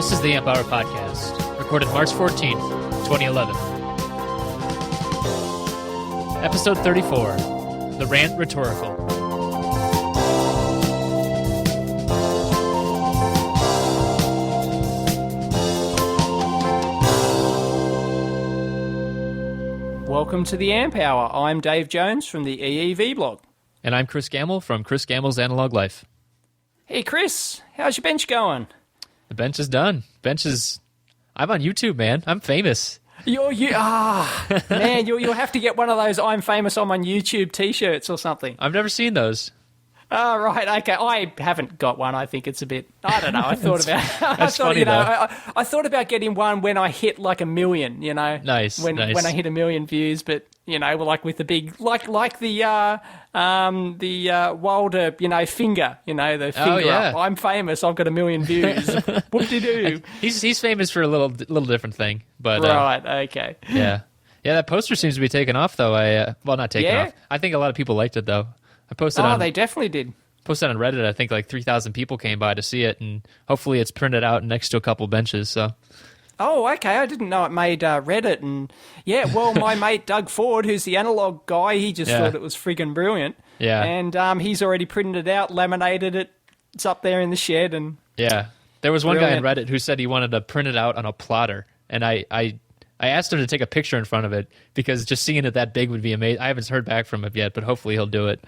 This is the Amp Hour Podcast, recorded March 14th, 2011. Episode 34, The Rant, Rhetorical. Welcome to the Amp Hour. I'm Dave Jones from the EEV blog. And I'm Chris Gamble from Chris Gamble's Analog Life. Hey Chris, how's your bench going? The bench is done. I'm on YouTube, man. I'm famous. You'll have to get one of those I'm famous on my YouTube t-shirts or something. I've never seen those. Oh, right, okay. I haven't got one. I think it's a bit, I don't know. I thought about That's funny, though. I thought about getting one when I hit like 1 million, you know. Nice, when I hit 1 million views, but you know, like with the big, like the Wilder, you know, finger, you know, the finger up. I'm famous. I've got 1 million views. Whoop-de-doo. He's famous for a little different thing, but right, okay. Yeah, that poster seems to be taking off, though. Not taking off. I think a lot of people liked it, though. I posted they definitely did. Posted on Reddit. I think like 3,000 people came by to see it, and hopefully it's printed out next to a couple benches. So. Oh, okay. I didn't know it made Reddit, and my mate Doug Ford, who's the analog guy, he just thought it was friggin' brilliant. Yeah. And he's already printed it out, laminated it. It's up there in the shed, and there was one guy on Reddit who said he wanted to print it out on a plotter, and I asked him to take a picture in front of it because just seeing it that big would be amazing. I haven't heard back from him yet, but hopefully he'll do it.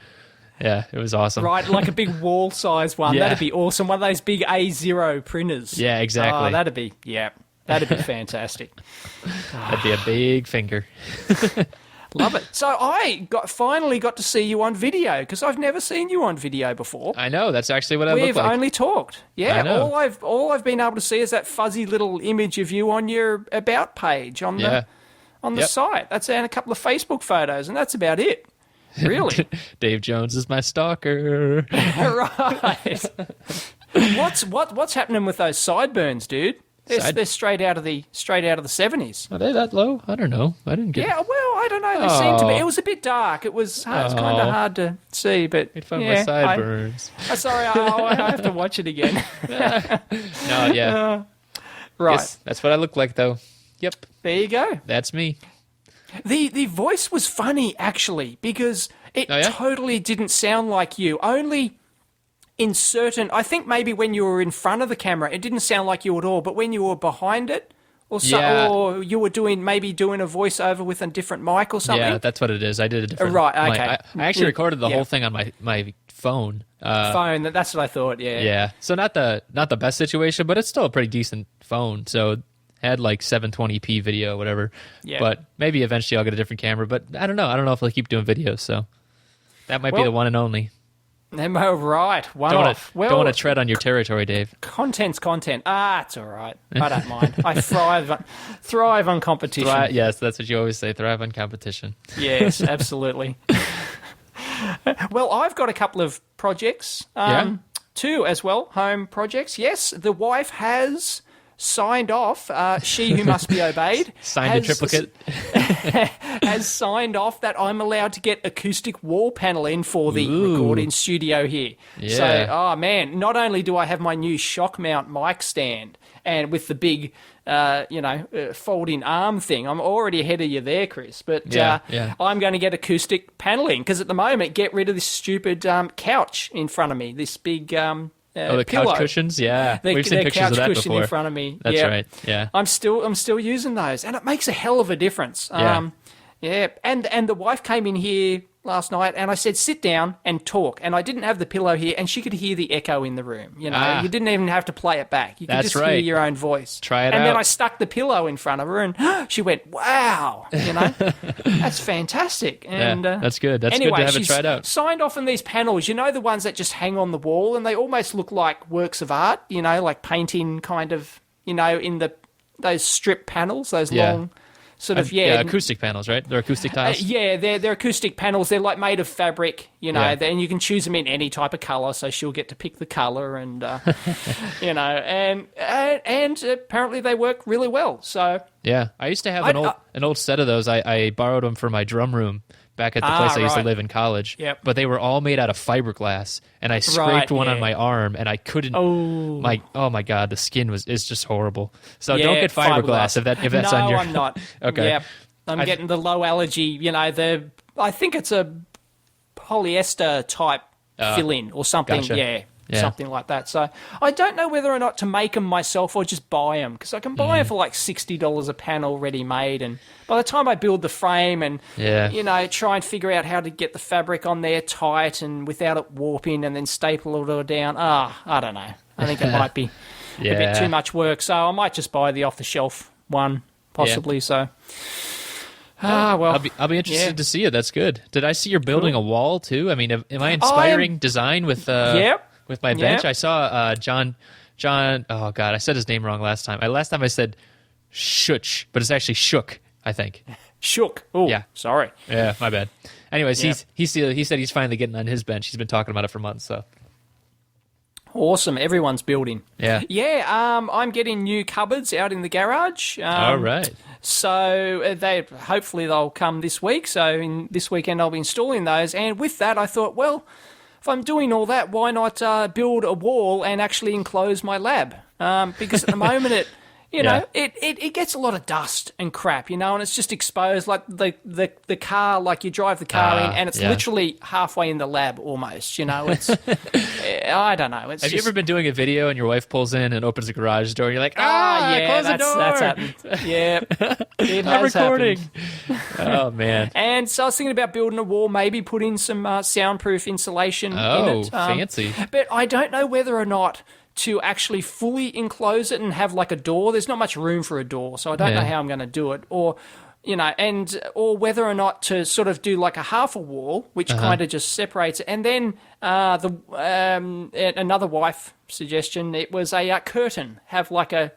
Yeah, it was awesome. Right, like a big wall-size one. Yeah. That'd be awesome. One of those big A0 printers. Yeah, exactly. Oh, that'd be fantastic. That'd be a big finger. Love it. So I finally got to see you on video because I've never seen you on video before. I know. That's actually what I look like. We've only talked. Yeah, all I've been able to see is that fuzzy little image of you on your About page on the site. That's and a couple of Facebook photos, and that's about it. Really? Dave Jones is my stalker. Right. What's happening with those sideburns, dude? They're straight out of the 70s. Are they that low? I don't know. I didn't get. Yeah, well, I don't know. They seem to be. It was a bit dark. It was kind of hard to see, but I found my sideburns. Sorry, I have to watch it again. Right. Yes, that's what I look like, though. Yep. There you go. That's me. The voice was funny, actually, because it totally didn't sound like you. Only in certain... I think maybe when you were in front of the camera, it didn't sound like you at all, but when you were behind it, or you were doing a voiceover with a different mic or something... Yeah, that's what it is. I did a different... Right, okay. I actually recorded the whole thing on my phone. That's what I thought, yeah. Yeah, so not the best situation, but it's still a pretty decent phone, so... Had like 720p video, whatever. Yeah. But maybe eventually I'll get a different camera. But I don't know. I don't know if I'll keep doing videos. So that might be the one and only. Right. Don't want to tread on your territory, Dave. Content's content. It's all right. I don't mind. I thrive on competition. Yes, that's what you always say. Thrive on competition. Yes, absolutely. Well, I've got a couple of projects. Two as well. Home projects. Yes, the wife has... signed off, she who must be obeyed. Signed a triplicate. Has signed off that I'm allowed to get acoustic wall panel in for the recording studio here. Yeah. So, man, not only do I have my new shock mount mic stand and with the big, folding arm thing, I'm already ahead of you there, Chris. But I'm going to get acoustic paneling because at the moment, get rid of this stupid couch in front of me, this big... the pillow. couch cushions, yeah. We've seen pictures of that cushion before. In front of me. That's right. Yeah, I'm still using those, and it makes a hell of a difference. And the wife came in here last night, and I said, sit down and talk. And I didn't have the pillow here, and she could hear the echo in the room. You know, you didn't even have to play it back. You could just hear your own voice. Try it out. And then I stuck the pillow in front of her, and she went, wow, you know, that's fantastic. And that's good. That's anyway, good to have it tried out. Signed off on these panels, you know, the ones that just hang on the wall, and they almost look like works of art, you know, like painting kind of, you know, in those strip panels, those long... Sort of, acoustic panels, right? They're acoustic tiles? They're acoustic panels. They're like made of fabric, you know, and you can choose them in any type of colour, so she'll get to pick the colour and, you know, and apparently they work really well, so... Yeah, I used to have an old set of those. I borrowed them for my drum room back at the place I used to right. live in college. Yep. But they were all made out of fiberglass, and I scraped one on my arm, and I couldn't. Oh my god, the skin is just horrible. So don't get fiberglass if that's on your. No, I'm not. Okay. Yep. I'm getting the low allergy. You know, I think it's a polyester type fill-in or something. Gotcha. Yeah. Something like that. So I don't know whether or not to make them myself or just buy them, because I can buy them for like $60 a panel ready made, and by the time I build the frame and you know, try and figure out how to get the fabric on there tight and without it warping and then staple it all down, I don't know. I think it might be a bit too much work, so I might just buy the off-the-shelf one possibly. So well, I'll be interested to see it. That's good. Did I see you're building a wall too? I mean, am I inspiring design with with my bench? I saw John. Oh God, I said his name wrong last time. Last time I said Shuch, but it's actually Shook, I think. Shook. Oh, yeah. Sorry. Yeah, my bad. Anyways, he said he's finally getting on his bench. He's been talking about it for months. So awesome. Everyone's building. Yeah. Yeah. I'm getting new cupboards out in the garage. All right. So hopefully they'll come this week. So this weekend I'll be installing those. And with that, I thought, well, if I'm doing all that, why not build a wall and actually enclose my lab? Because at the moment it gets a lot of dust and crap, you know, and it's just exposed, like the car, like you drive the car in and it's literally halfway in the lab almost, you know. It's I don't know. Have you ever been doing a video and your wife pulls in and opens the garage door and you're like, close the door? That's happened. Yeah, it has recording. Happened. Oh man! And so I was thinking about building a wall, maybe put in some soundproof insulation in it. Fancy! But I don't know whether or not to actually fully enclose it and have like a door. There's not much room for a door, so I don't know how I'm going to do it, or you know, or whether or not to sort of do like a half a wall, which kind of just separates it, and then another wife suggestion, it was a curtain, have like a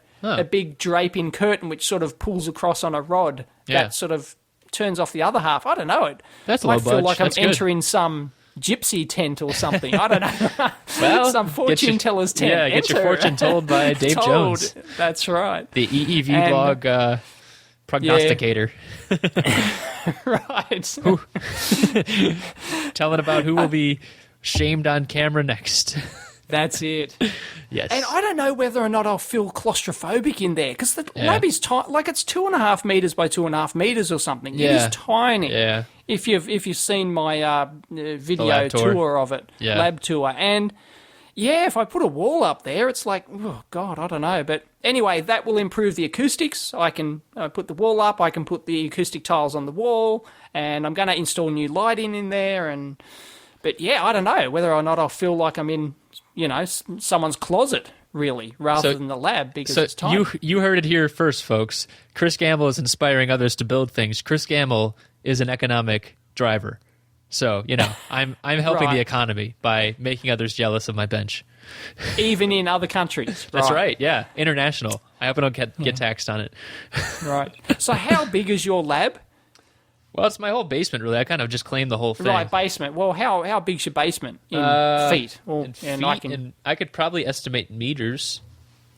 big draping curtain which sort of pulls across on a rod that sort of turns off the other half. I don't know. It might feel like I'm entering some gypsy tent or something. I don't know. Well, some fortune teller's tent. Yeah, get your fortune told by Dave Jones. That's right. The EEV blog prognosticator. Right. Telling about who will be shamed on camera next. That's it. Yes. And I don't know whether or not I'll feel claustrophobic in there, because the lab is tiny. Like, it's 2.5 meters by 2.5 meters or something. Yeah. It is tiny. Yeah. If you've seen my video tour of it, lab tour, and if I put a wall up there, it's like, oh God, I don't know. But anyway, that will improve the acoustics. I can put the wall up. I can put the acoustic tiles on the wall, and I'm going to install new lighting in there. But I don't know whether or not I'll feel like I'm in, you know, someone's closet, really, rather than the lab, because it's tiny. You heard it here first, folks. Chris Gamble is inspiring others to build things. Chris Gamble is an economic driver. So, you know, I'm helping the economy by making others jealous of my bench. Even in other countries. That's right, yeah. International. I hope I don't get taxed on it. Right. So how big is your lab? Well, it's my whole basement, really. I kind of just claimed the whole thing. Right, basement. Well, how big's your basement in feet? In feet, and I could probably estimate meters.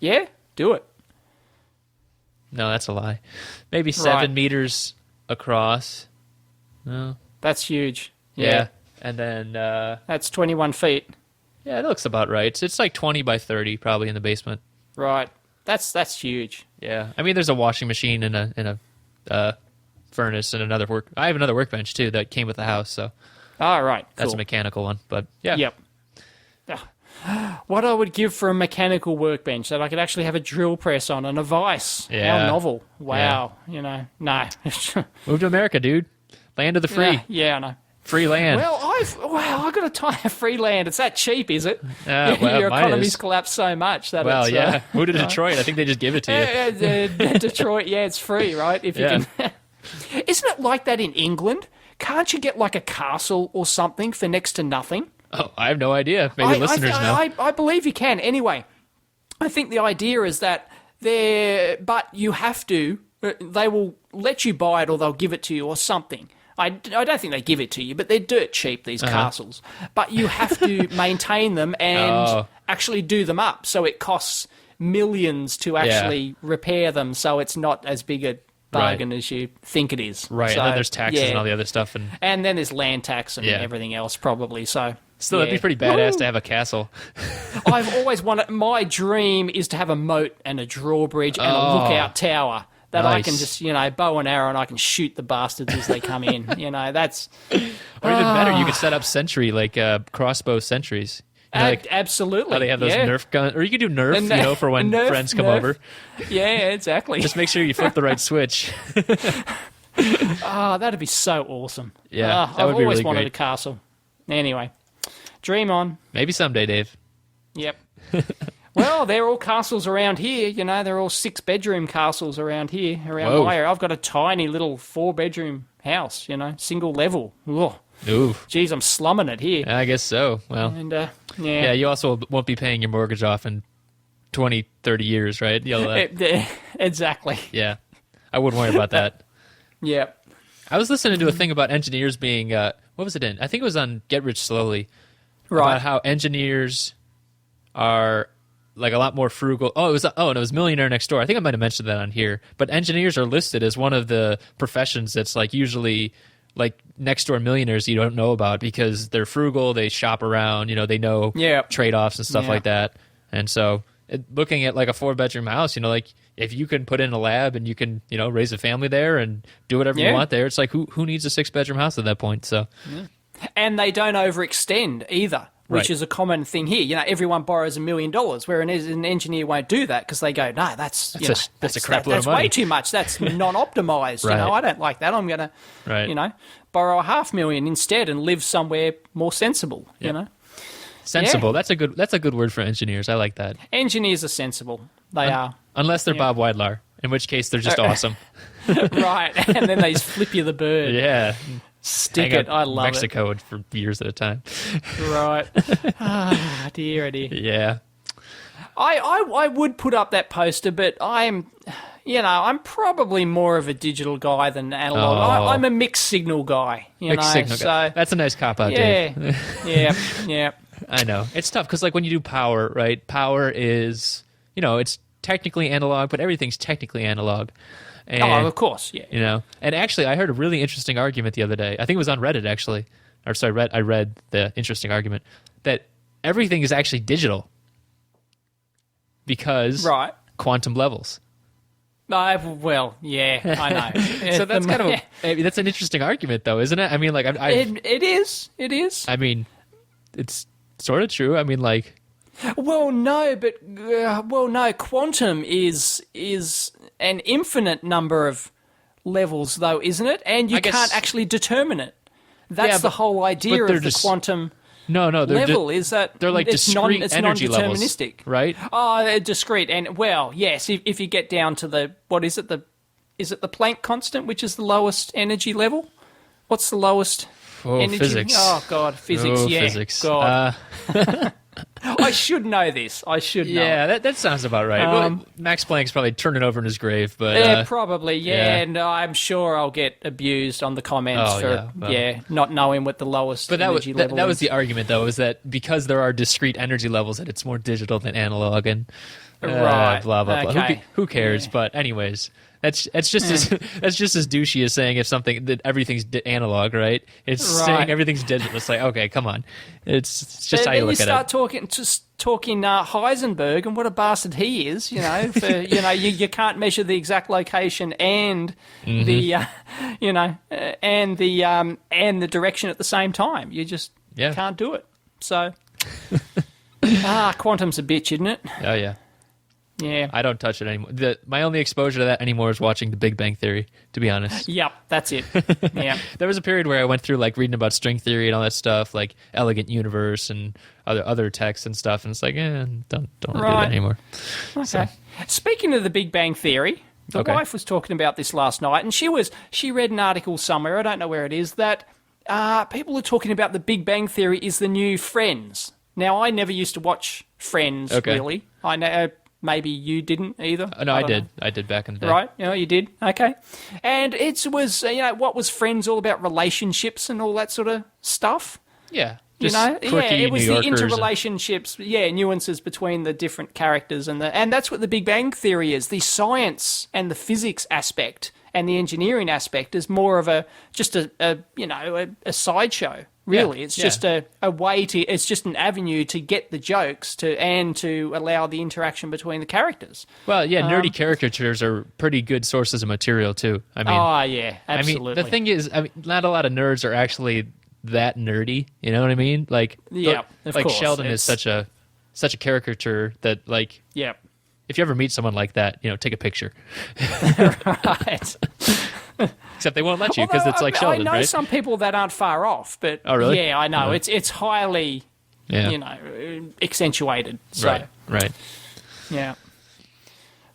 Yeah? Do it. No, that's a lie. Maybe 7 meters across. No. That's huge. Yeah. And then that's 21 feet. Yeah, that looks about right. It's like 20 by 30 probably in the basement. Right. That's huge. Yeah. I mean, there's a washing machine and a furnace and I have another workbench too that came with the house, so. Oh, right. Cool. That's a mechanical one, but yeah. Yep. What I would give for a mechanical workbench, that I could actually have a drill press on and a vise. Yeah. How novel. Wow. Yeah. You know, no. Move to America, dude. Land of the free. Yeah, I know. Free land. Well, I've got a tie of free land. It's that cheap, is it? Well, your economy's collapsed so much that it's... Well, Move to Detroit. I think they just give it to you. Detroit, it's free, right? If you can. Isn't it like that in England? Can't you get like a castle or something for next to nothing? Oh, I have no idea. Maybe listeners know. I believe you can. Anyway, I think the idea is that but you have to, they will let you buy it or they'll give it to you or something. I don't think they give it to you, but they're dirt cheap, these castles. But you have to maintain them and actually do them up. So it costs millions to actually repair them, so it's not as big a bargain as you think it is. Right, So, and then there's taxes and all the other stuff. And then there's land tax and everything else, probably. So still, that'd be pretty badass to have a castle. I've always wanted. My dream is to have a moat and a drawbridge and a lookout tower that I can just, bow and arrow and I can shoot the bastards as they come in. That's. Or even better, you could set up sentry, like crossbow sentries. Absolutely. How they have those Nerf guns. Or you could do Nerf, for when friends come over. Yeah, exactly. Just make sure you flip the right switch. That'd be so awesome. Yeah, that I've would be always really wanted great. a castle. Anyway, dream on. Maybe someday, Dave. Yep. Well, they're all castles around here. They're all 6-bedroom castles around here, around my area. I've got a tiny little 4-bedroom house, single level. Ugh. Ooh. Geez, I'm slumming it here. I guess so. Well, And, yeah, you also won't be paying your mortgage off in 20, 30 years, right? Exactly. Yeah. I wouldn't worry about that. Yeah. I was listening to a thing about engineers being, what was it in? I think it was on Get Rich Slowly. Right. About how engineers are like a lot more frugal. And it was Millionaire Next Door. I think I might have mentioned that on here. But engineers are listed as one of the professions that's like usually like next door millionaires you don't know about because they're frugal, they shop around, they know trade-offs and stuff like that. And so looking at like a 4-bedroom house, like if you can put in a lab and you can, raise a family there and do whatever you want there, it's like who needs a 6-bedroom house at that point? So, and they don't overextend either, which is a common thing here. Everyone borrows $1 million, whereas an engineer won't do that because they go, no, that's a crap load of money. That's way too much. That's non-optimized. Right. I don't like that. I'm going to, borrow $500,000 instead and live somewhere more sensible. Sensible. That's a good word for engineers. I like that. Engineers are sensible. They are. Unless they're Bob Widlar, in which case they're just awesome. Right. And then they just flip you the bird. Yeah. Stick it. I love Mexico for years at a time. Right. Dear, oh dear. Yeah. I would put up that poster, but I'm probably more of a digital guy than analog. I'm a mixed signal guy. Mixed signal guy. That's a nice cop-out, Dave. Yeah. I know. It's tough because like when you do power, right? Power is, it's technically analog, but everything's technically analog. And, of course, yeah. And actually, I heard a really interesting argument the other day. I think it was on Reddit, actually. I read the interesting argument that everything is actually digital because quantum levels. Well, yeah, I know. So that's that's an interesting argument, though, isn't it? I mean, like, it is. I mean, it's sort of true. I mean, like, well, no, quantum is an infinite number of levels, though, isn't it? And you can't actually determine it. That's the whole idea of the quantum. No, level is that they're like discrete energy levels, right? Oh, discrete, and well, yes. If you get down to the is it the Planck constant, which is the lowest energy level? What's the lowest energy? Physics. Oh God, physics. Physics. God. I should know this. I should know. Yeah, that sounds about right. Well, Max Planck's probably turning over in his grave, but probably, and I'm sure I'll get abused on the comments for not knowing what the lowest energy level is. That was the argument, though, is that because there are discrete energy levels, that it's more digital than analog, and blah blah blah. Okay. Who cares? Yeah. But anyways. That's just as douchey as saying that everything's analog, right? It's saying everything's digital. It's like, okay, come on, it's just how you look at it. You start talking Heisenberg and what a bastard he is. You can't measure the exact location and the and the direction at the same time. You just can't do it. So quantum's a bitch, isn't it? Oh yeah. Yeah. I don't touch it anymore. My only exposure to that anymore is watching The Big Bang Theory, to be honest. Yep, that's it. Yeah. There was a period where I went through like reading about string theory and all that stuff, like Elegant Universe and other texts and stuff, and it's like, don't do that anymore. Okay. So. Speaking of The Big Bang Theory, the wife was talking about this last night, and she read an article somewhere, I don't know where it is, that people are talking about The Big Bang Theory is the new Friends. Now, I never used to watch Friends, really. I know. Maybe you didn't either. No, I did. I did back in the day. Right? You did. Okay. And it was, what was Friends all about? Relationships and all that sort of stuff. Yeah. It was the interrelationships, nuances between the different characters and that's what The Big Bang Theory is. The science and the physics aspect and the engineering aspect as more of a sideshow. Really, it's just a way to. It's just an avenue to get the jokes and to allow the interaction between the characters. Well, nerdy caricatures are pretty good sources of material too. I mean, absolutely. I mean, the thing is, not a lot of nerds are actually that nerdy. You know what I mean? Like, of course. Sheldon is such a caricature that, like, if you ever meet someone like that, take a picture. Right. Except they won't let you because it's like Sheldon, right? I know some people that aren't far off, but oh, really? Yeah, I know. It's highly, accentuated. So. Right. Yeah.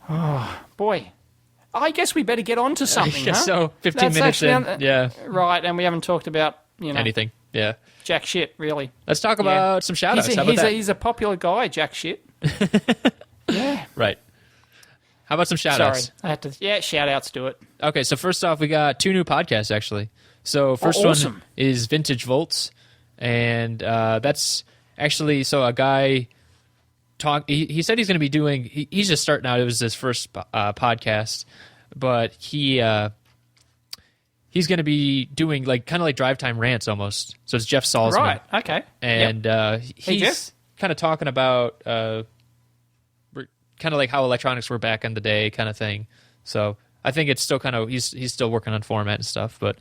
Oh, boy. I guess we better get on to something, huh? So, 15 minutes in, Right, and we haven't talked about, anything, jack shit, really. Let's talk about some shout-outs. How about that? He's a popular guy, jack shit. Yeah. Right. How about some shout-outs? Sorry, I had to. Shout-outs, do it. Okay, so first off, we got 2 new podcasts, actually. So first one is Vintage Volts, and that's actually, so a guy he said he's going to be doing, he's just starting out, it was his first podcast, but he's going to be doing kind of drive time rants almost. So it's Jeff Salzman. Right, okay. And he's kind of talking about kind of like how electronics were back in the day kind of thing. So I think it's still kind of, he's still working on format and stuff, but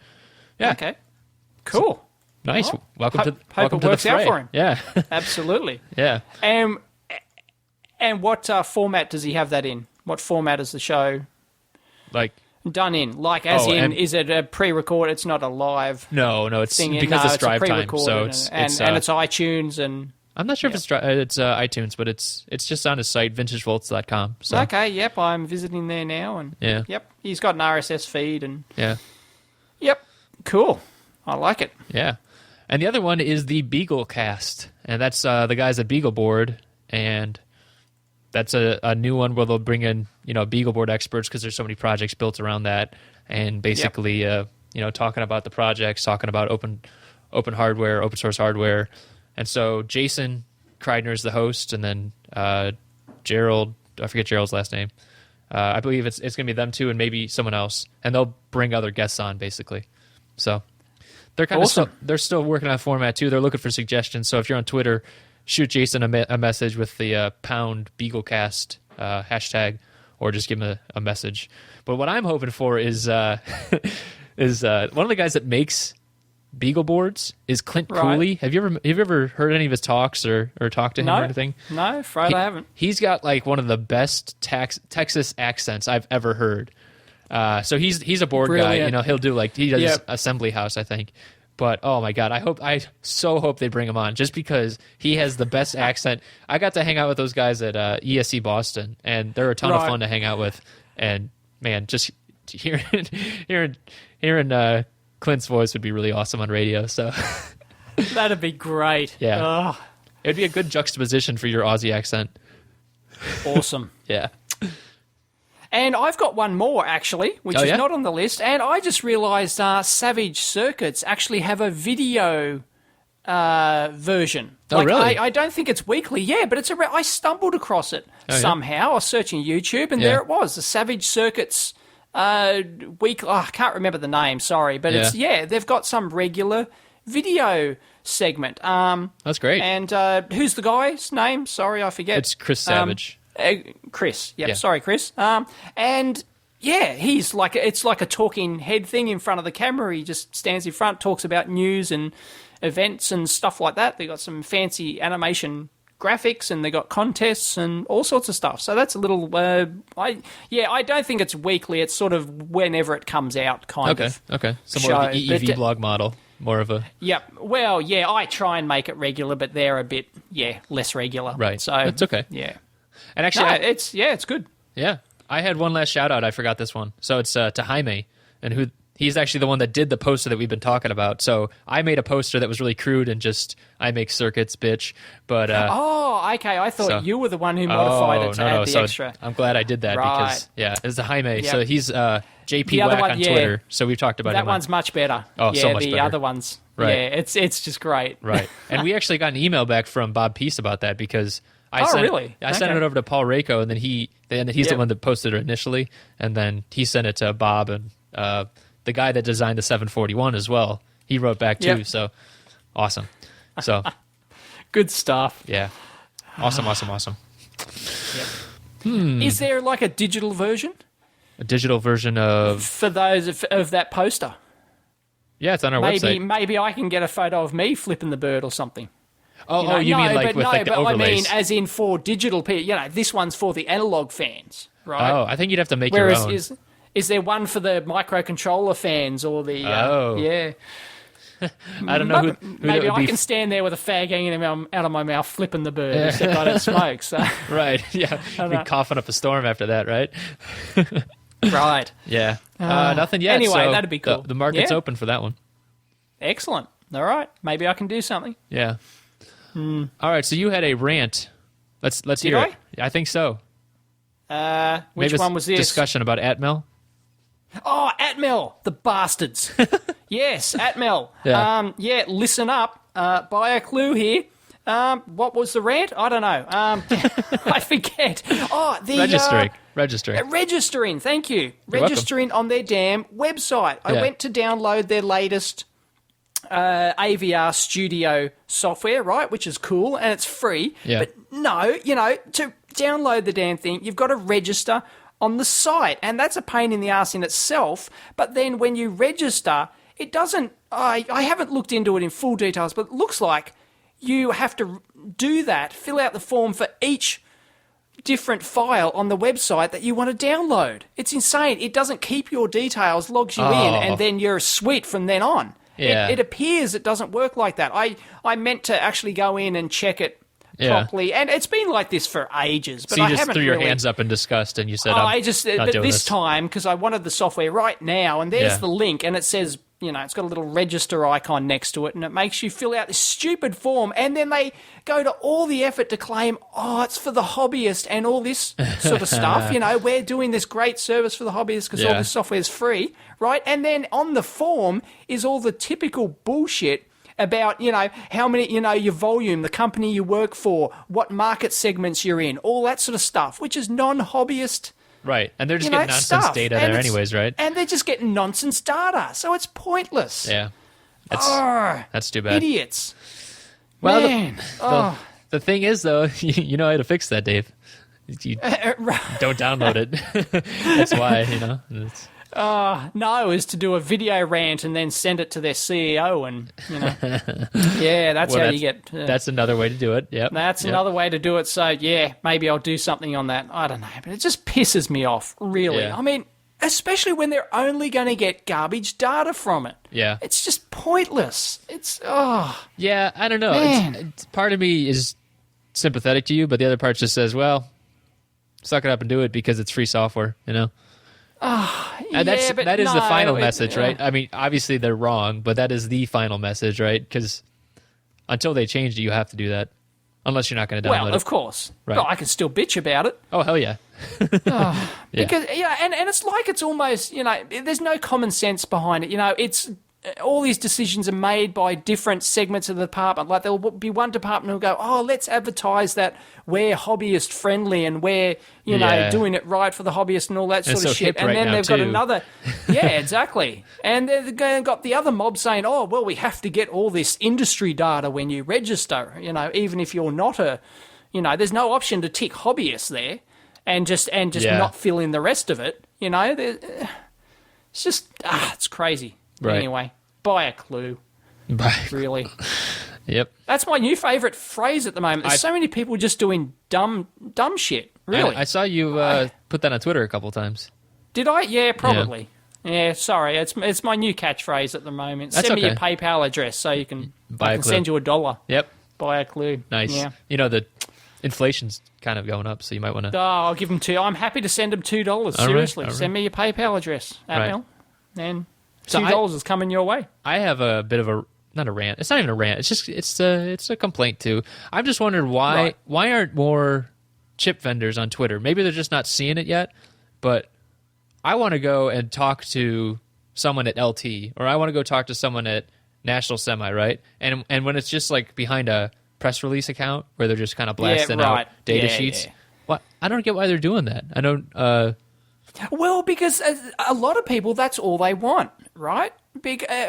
yeah. Okay. Cool. So, nice. Well, welcome to it works the fray. out for him. Yeah. Absolutely. Yeah. And what format does he have that in? What format is the show done in? Is it a pre-record? It's not a live. No, it's thing because it's drive time. So it's iTunes and. I'm not sure if it's iTunes, but it's just on his site, vintagevolts.com. So. Okay, yep, I'm visiting there now, and yep, he's got an RSS feed, and yep, cool, I like it. Yeah, and the other one is the BeagleCast, and that's the guys at Beagleboard, and that's a new one where they'll bring in Beagleboard experts because there's so many projects built around that, and basically talking about the projects, talking about open hardware, open source hardware. And so Jason Kreidner is the host, and then Gerald, I forget Gerald's last name. I believe it's going to be them two and maybe someone else, and they'll bring other guests on basically. So they're kind of they're still working on format too. They're looking for suggestions. So if you're on Twitter, shoot Jason a message with the pound BeagleCast hashtag, or just give him a message. But what I'm hoping for is one of the guys that makes Beagle boards is Clint Cooley. Have you ever heard any of his talks or talked to him or anything? No, afraid I haven't. He's got one of the best Texas accents I've ever heard. So he's a board guy. He'll do he does Assembly House, I think. But oh my god, I so hope they bring him on just because he has the best accent. I got to hang out with those guys at ESC Boston, and they're a ton of fun to hang out with. And man, just hearing Clint's voice would be really awesome on radio. So that'd be great. Yeah, it'd be a good juxtaposition for your Aussie accent. Awesome. Yeah. And I've got one more, actually, which is not on the list. And I just realised Savage Circuits actually have a video version. Oh, really? I don't think it's weekly, but I stumbled across it somehow. I was searching YouTube, and there it was, the Savage Circuits week. I can't remember the name, sorry. But they've got some regular video segment. That's great. And who's the guy's name? Sorry, I forget. It's Chris Savage. Chris. Yep, sorry, Chris. And he's it's like a talking head thing in front of the camera. He just stands in front, talks about news and events and stuff like that. They got some fancy animation graphics, and they got contests and all sorts of stuff. So that's a little. I don't think it's weekly. It's sort of whenever it comes out, kind of. Okay. So more of the EEV blog model. More of a. Yep. Well, I try and make it regular, but they're a bit less regular. Right. So it's okay. Yeah. And actually, it's good. Yeah, I had one last shout out. I forgot this one. So it's to Jaime, and he's actually the one that did the poster that we've been talking about. So I made a poster that was really crude and just I make circuits, bitch. But okay. I thought you were the one who modified it to add the extra. I'm glad I did that because it's a Jaime. Yep. So he's JP Whack on Twitter. So we've talked about that one's much better. Oh, so much better. The other ones. Right. Yeah, it's just great. Right. And we actually got an email back from Bob Peace about that because. I sent it over to Paul Rako, and then he's the one that posted it initially, and then he sent it to Bob, and the guy that designed the 741 as well, he wrote back too. Yep. So awesome. So good stuff. yeah, awesome. Yep. Is there like a digital version? A digital version of for those of that poster? Yeah, it's on our website. Maybe I can get a photo of me flipping the bird or something. Oh, you mean like with like the overlays? I mean, as in for digital people. You know, this one's for the analog fans, right? Oh, I think you'd have to make your own. Is there one for the microcontroller fans or the? Yeah. I don't know who maybe I can stand there with a fag hanging out of my mouth, flipping the bird, except I don't smoke. So. Right. Yeah. You'd be coughing up a storm after that, right? Right. Yeah. Nothing yet. Anyway, so that'd be cool. The market's open for that one. Excellent. All right. Maybe I can do something. Yeah. All right. So you had a rant. Let's hear it. I think so. Which one was this? Discussion about Atmel. Oh, Atmel, the bastards. Yes, Atmel. Yeah. Listen up. Buy a clue here. What was the rant? I don't know. I forget. Oh, the registering. Thank you. You're registering welcome. On their damn website. I went to download their latest AVR Studio software, right, which is cool and it's free. Yeah. But no, to download the damn thing, you've got to register on the site, and that's a pain in the ass in itself. But then when you register, it doesn't. I haven't looked into it in full details, but it looks like you have to do that, fill out the form for each different file on the website that you want to download. It's insane. It doesn't keep your details, logs you in, and then you're sweet from then on. Yeah. It appears it doesn't work like that. I meant to actually go in and check it properly, and it's been like this for ages. But so you I just haven't threw your really... hands up in disgust, and you said, but this time, because I wanted the software right now, and there's the link, and it says, it's got a little register icon next to it, and it makes you fill out this stupid form, and then they go to all the effort to claim, it's for the hobbyist and all this sort of stuff. We're doing this great service for the hobbyist because all this software is free, right? And then on the form is all the typical bullshit about, how many, your volume, the company you work for, what market segments you're in, all that sort of stuff, which is non-hobbyist. Right, and they're just getting nonsense data there anyways, right? And they're just getting nonsense data, so it's pointless. Yeah, that's too bad. Idiots. Well, man. The thing is, though, you know how to fix that, Dave. You don't download it. That's why, It's... No, is to do a video rant and then send it to their CEO and, that's how you get... that's another way to do it, yep. That's another way to do it, so, maybe I'll do something on that. I don't know, but it just pisses me off, really. Yeah. I mean, especially when they're only going to get garbage data from it. Yeah. It's just pointless. It's, Yeah, I don't know. It's, part of me is sympathetic to you, but the other part just says, well, suck it up and do it because it's free software, And that is the final message, right? I mean, obviously they're wrong, but that is the final message, right? Because until they change it, you have to do that, unless you're not going to download it. Well, of course. Right. But I can still bitch about it. Oh, hell yeah. Because, and it's like it's almost, there's no common sense behind it. It's... all these decisions are made by different segments of the department. Like there'll be one department who'll go, let's advertise that we're hobbyist friendly and we're, doing it right for the hobbyist and all that sort of shit. And then they've got another, exactly. And they've got the other mob saying, we have to get all this industry data when you register, even if you're not there's no option to tick hobbyist there and just not fill in the rest of it. It's just, it's crazy. Right. Anyway, buy a clue. Really. Yep. That's my new favourite phrase at the moment. There's so many people just doing dumb shit. Really. I saw you put that on Twitter a couple times. Did I? Yeah, probably. Yeah, sorry. It's my new catchphrase at the moment. Send me your PayPal address so I can send you $1. Yep. Buy a clue. Nice. Yeah. The inflation's kind of going up, so you might want to... I'll give them $2. I'm happy to send them $2. Seriously. Right. Send me your PayPal address, Atmel. And... $2 is coming your way. I have a bit of not a rant. It's not even a rant. It's just it's a complaint too. I'm just wondering why aren't more chip vendors on Twitter? Maybe they're just not seeing it yet. But I want to go and talk to someone at LT, or I want to go talk to someone at National Semi, right? And when it's just like behind a press release account where they're just kind of blasting out data sheets. Yeah. What I don't get why they're doing that. I don't. Well, because a lot of people, that's all they want, right?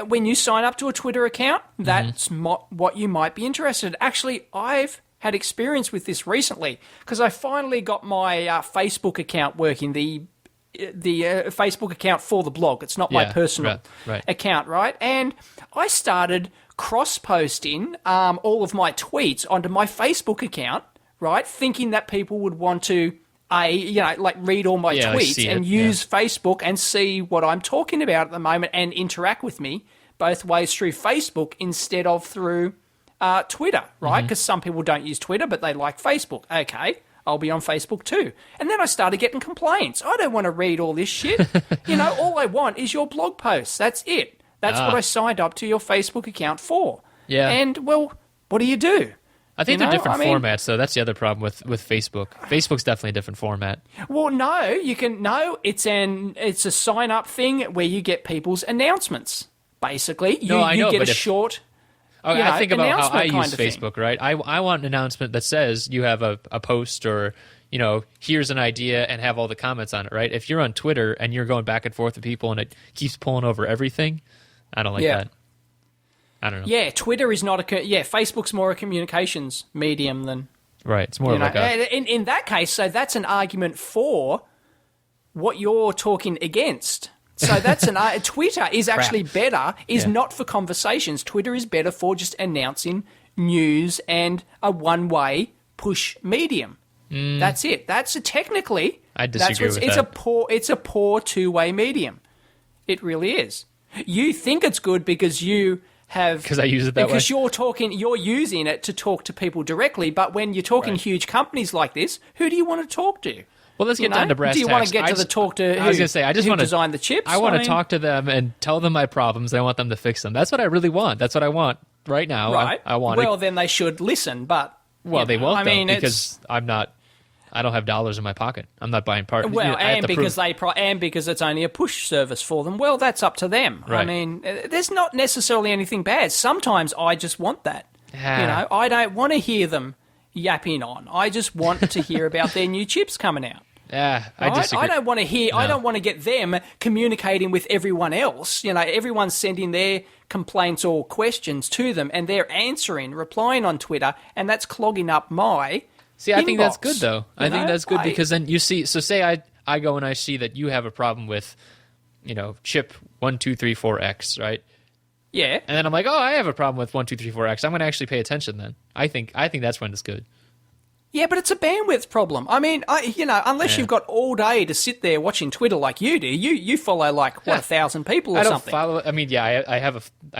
When you sign up to a Twitter account, that's what you might be interested in. Actually, I've had experience with this recently because I finally got my Facebook account working, the Facebook account for the blog. It's not my personal account, right? And I started cross-posting all of my tweets onto my Facebook account, right, thinking that people would want to read all my tweets and use Facebook and see what I'm talking about at the moment and interact with me both ways through Facebook instead of through Twitter, right? Because some people don't use Twitter, but they like Facebook. Okay, I'll be on Facebook too. And then I started getting complaints. I don't want to read all this shit. All I want is your blog posts. That's it. That's what I signed up to your Facebook account for. Yeah. And, well, what do you do? I think they're different formats, so that's the other problem with Facebook. Facebook's definitely a different format. Well, it's a sign-up thing where you get people's announcements, basically. You get a short... I think about how I use Facebook, right? I want an announcement that says you have a post or, here's an idea and have all the comments on it, right? If you're on Twitter and you're going back and forth with people and it keeps pulling over everything, I don't like that. I don't know. Yeah, Twitter is not Facebook's more a communications medium than... Right, it's more like a... In that case, so that's an argument for what you're talking against. So that's Twitter is actually better, not for conversations. Twitter is better for just announcing news and a one-way push medium. That's it. That's technically... I disagree with that. It's a poor two-way medium. It really is. You think it's good because you... Because I use it that way. Because you're using it to talk to people directly, but when you're talking huge companies like this, who do you want to talk to? Well, let's get down to brass tacks. Do you want to get to the talk to who, I was going to say, I just want to design the chips? I want to talk to them and tell them my problems. I want them to fix them. That's what I really want. That's what I want right now. Right. I want Well, then they should listen, but... Well, they won't, because I don't have dollars in my pocket. I'm not buying part. Well, and because it's only a push service for them. Well, that's up to them. Right. I mean, there's not necessarily anything bad. Sometimes I just want that. I don't want to hear them yapping on. I just want to hear about their new chips coming out. Yeah, I disagree. I don't want to hear. No. I don't want to get them communicating with everyone else. Everyone's sending their complaints or questions to them, and they're replying on Twitter, and that's clogging up my. See, I think that's good, though. I think that's good because then you see... So say I go and I see that you have a problem with, chip 1234X, right? Yeah. And then I'm like, I have a problem with 1234X. I'm going to actually pay attention then. I think that's when it's good. Yeah, but it's a bandwidth problem. I mean, unless you've got all day to sit there watching Twitter like you do, you follow 1,000 people or something. I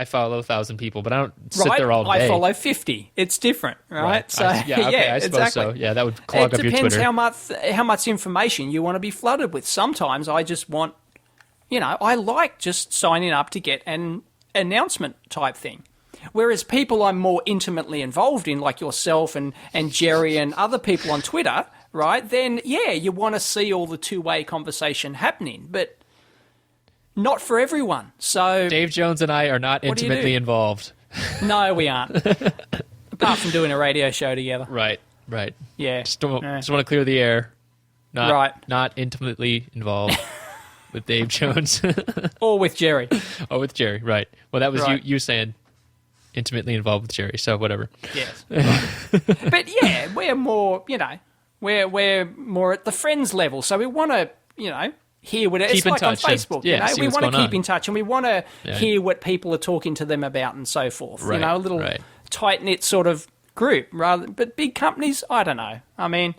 follow 1,000 people, but I don't sit there all day. I follow 50. It's different, right? So I suppose exactly. so. Yeah, that would clog up your Twitter. It depends how much information you want to be flooded with. Sometimes I just want, I like just signing up to get an announcement type thing. Whereas people I'm more intimately involved in, like yourself and Jerry and other people on Twitter, right, then, you want to see all the two-way conversation happening, but not for everyone. So Dave Jones and I are not intimately involved. No, we aren't. Apart from doing a radio show together. Right. Yeah. Just want to clear the air. Not intimately involved with Dave Jones. Or with Jerry. Oh, with Jerry, right. Well, that was you saying... intimately involved with Jerry, so whatever. Yes. Right. But we're more, we're more at the friends level, so we want to, hear what it's like on Facebook. We want to keep in touch, and we want to hear what people are talking to them about and so forth. Right. A little tight-knit sort of group, but big companies, I don't know. I mean,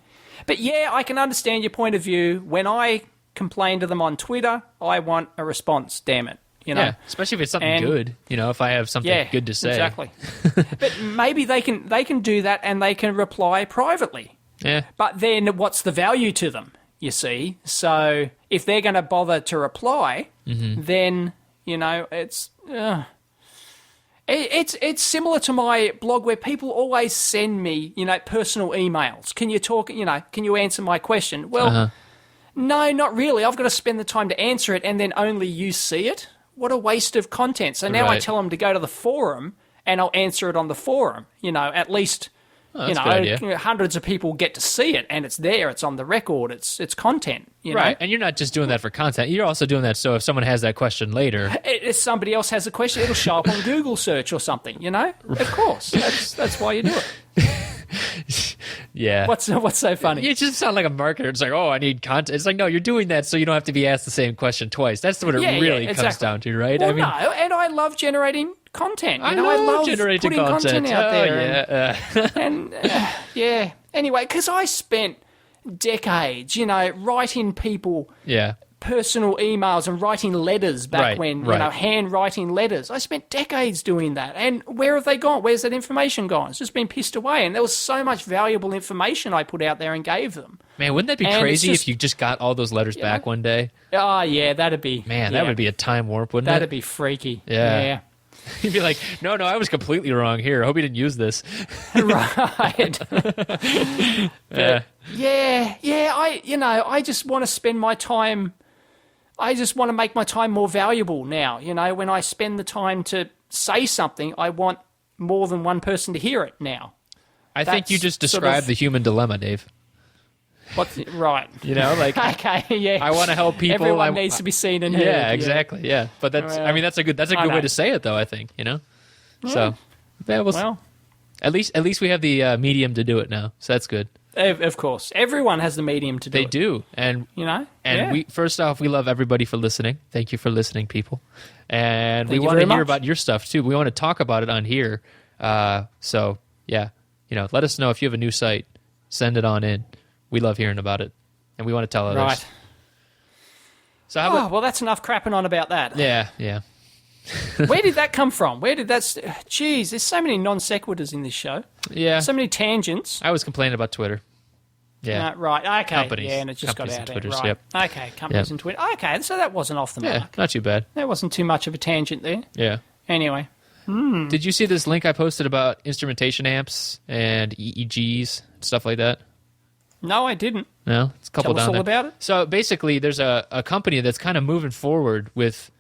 but I can understand your point of view. When I complain to them on Twitter, I want a response, damn it. Yeah, especially if it's something good. If I have something good to say. Exactly. But maybe they can do that and they can reply privately. Yeah. But then what's the value to them, you see? So if they're going to bother to reply, then, it's similar to my blog where people always send me, personal emails. Can you talk, can you answer my question? Well, no, not really. I've got to spend the time to answer it and then only you see it. What a waste of content. So now I tell them to go to the forum and I'll answer it on the forum. At least, Oh, that's a good idea. Hundreds of people get to see it, and it's there. It's on the record. It's content. Right, and you're not just doing that for content. You're also doing that so if someone has that question later, if somebody else has a question, it'll show up on Google search or something. Of course, that's why you do it. Yeah. What's so funny? You just sound like a marketer. It's like, oh, I need content. It's like, no, you're doing that so you don't have to be asked the same question twice. That's what it really comes down to, right? Well, no, and I love generating content. I love generating putting content out there. Yeah. And anyway, because I spent decades, writing people personal emails and writing letters back when, handwriting letters. I spent decades doing that. And where have they gone? Where's that information gone? It's just been pissed away. And there was so much valuable information I put out there and gave them. Man, wouldn't that be crazy if you just got all those letters back one day? Oh, yeah, that'd be... Man, that would be a time warp, wouldn't it? That'd be freaky. Yeah. You'd be like, no, I was completely wrong here. I hope you didn't use this. Right. I just want to spend my time... I just want to make my time more valuable now. When I spend the time to say something, I want more than one person to hear it now. I think you just described the human dilemma, Dave. Right. Okay, yeah. I want to help people. Everyone needs to be seen and heard. Yeah, exactly. Yeah, but that's a good way to say it, though. I think So, at least we have the medium to do it now. So that's good. Of course, everyone has the medium to do it. They do, and we first off, we love everybody for listening. Thank you for listening, people, and we want to hear about your stuff too. We want to talk about it on here. So let us know if you have a new site. Send it on in. We love hearing about it, and we want to tell others. Right. So well, that's enough crapping on about that. Yeah. Where did that come from? Jeez, there's so many non sequiturs in this show. Yeah. So many tangents. I was complaining about Twitter. Yeah. Right. Okay. Companies. Yeah, and it just got out there. Right. Yep. Okay. Companies and Twitter. Okay. So that wasn't off the mark. Yeah. Not too bad. That wasn't too much of a tangent there. Yeah. Anyway. Did you see this link I posted about instrumentation amps and EEGs and stuff like that? No, I didn't. No? It's a couple down there. Tell us all about it. So basically, there's a company that's kind of moving forward with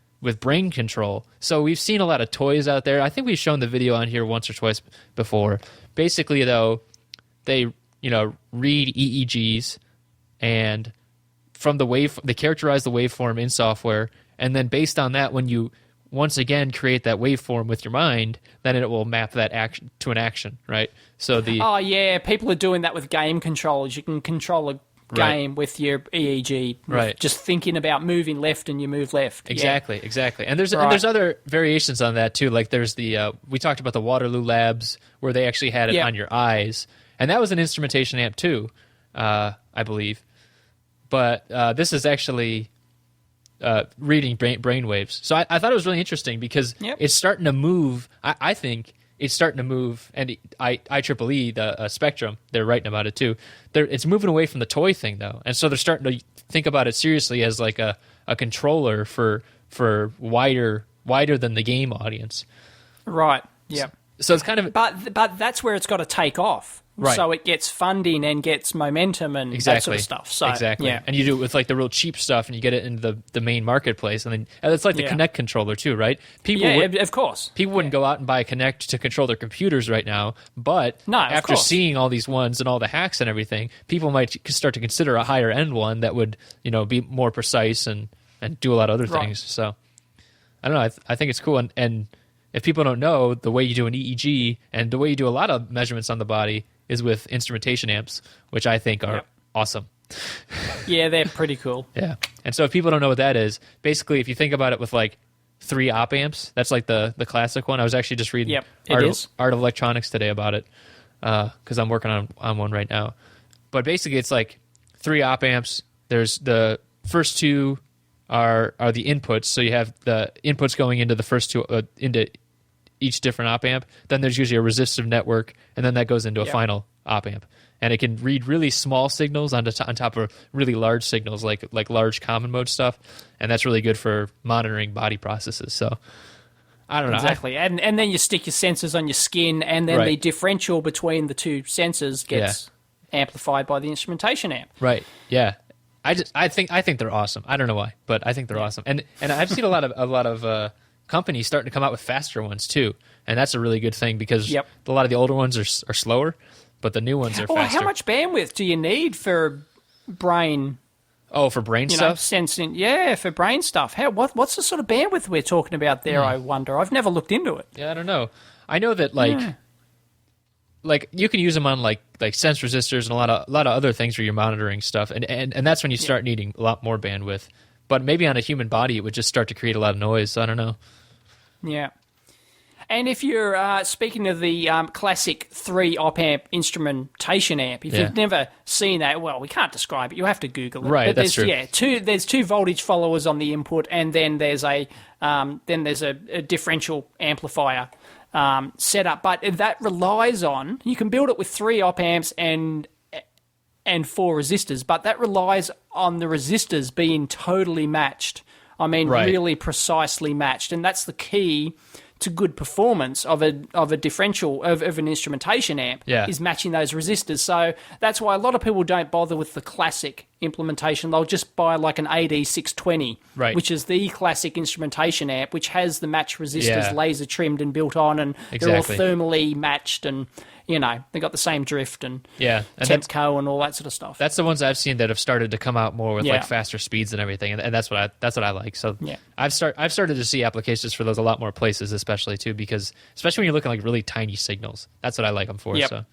brain control. So we've seen a lot of toys out there. I think we've shown the video on here once or twice before. Basically, though, they read EEGs, and from they characterize the waveform in software, and then based on that, when you once again create that waveform with your mind, then it will map that action to an action, right? So people are doing that with game controllers. You can control a game with your EEG, right? Just thinking about moving left, and you move left. Exactly. And there's other variations on that too. Like there's we talked about the Waterloo Labs where they actually had it on your eyes, and that was an instrumentation amp too, I believe. But this is actually reading brain waves. So I thought it was really interesting because it's starting to move. I think it's starting to move, and IEEE, the Spectrum, they're writing about it too. It's moving away from the toy thing though, and so they're starting to think about it seriously as like a controller for wider than the game audience. Right. Yeah. So it's kind of, but that's where it's got to take off. Right. So it gets funding and gets momentum and that sort of stuff. So, exactly. Yeah. And you do it with like the real cheap stuff, and you get it into the main marketplace. And then it's like the Kinect controller too, right? Of course. People wouldn't go out and buy a Kinect to control their computers right now. But after seeing all these ones and all the hacks and everything, people might start to consider a higher end one that would, be more precise and do a lot of other things. So I don't know. I think it's cool. And if people don't know, the way you do an EEG and the way you do a lot of measurements on the body is with instrumentation amps, which I think are awesome. Yeah, they're pretty cool. Yeah. And so if people don't know what that is, basically if you think about it with like 3 op amps, that's like the classic one. I was actually just reading Art of Electronics today about it because I'm working on one right now. But basically it's like 3 op amps. There's the first 2 are the inputs. So you have the inputs going into the first 2 into each different op amp. Then there's usually a resistive network, and then that goes into a final op amp. And it can read really small signals on top of really large signals, like large common mode stuff, and that's really good for monitoring body processes. So I don't know. Exactly. And then you stick your sensors on your skin, and then the differential between the 2 sensors gets amplified by the instrumentation amp. Right. Yeah. I think they're awesome. I don't know why, but I think they're awesome. And I've seen a lot of companies starting to come out with faster ones too, and that's a really good thing because a lot of the older ones are slower. but the new ones are Well, faster. how much bandwidth do you need for brain? Oh, for brain stuff? Sensing, for brain stuff. What's the sort of bandwidth we're talking about there? I wonder. I've never looked into it. Yeah, I don't know. I know that like you can use them on like sense resistors and a lot of other things where you're monitoring stuff, and that's when you start needing a lot more bandwidth. But maybe on a human body, it would just start to create a lot of noise. So I don't know. Yeah. And if you're speaking of the classic 3 op-amp instrumentation amp, if you've never seen that, well, we can't describe it. You have to Google it. Right, but that's true. Yeah, there's 2 voltage followers on the input, and then there's a differential amplifier setup. But that relies on, you can build it with 3 op-amps and 4 resistors, but that relies on the resistors being totally matched. I mean, really precisely matched, and that's the key to good performance of a differential of an instrumentation amp is matching those resistors. So that's why a lot of people don't bother with the classic implementation. They'll just buy like an AD620, which is the classic instrumentation amp, which has the match resistors laser trimmed and built on, and they're all thermally matched, and they got the same drift and Tempco and all that sort of stuff. That's the ones I've seen that have started to come out more with like faster speeds and everything, and that's what I like. So I've started to see applications for those a lot more places, especially too, because especially when you're looking at like really tiny signals, that's what I like them for. So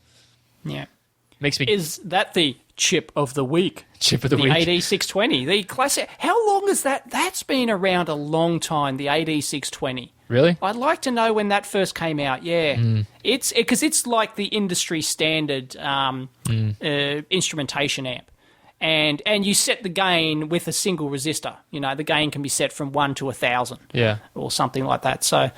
makes me. Is that the chip of the week? Chip of the week. The AD620, the classic. How long is that? That's been around a long time. The AD620. Really? I'd like to know when that first came out. Yeah, it's because it's like the industry standard instrumentation amp, and you set the gain with a single resistor. The gain can be set from 1 to 1,000. Or something like that. So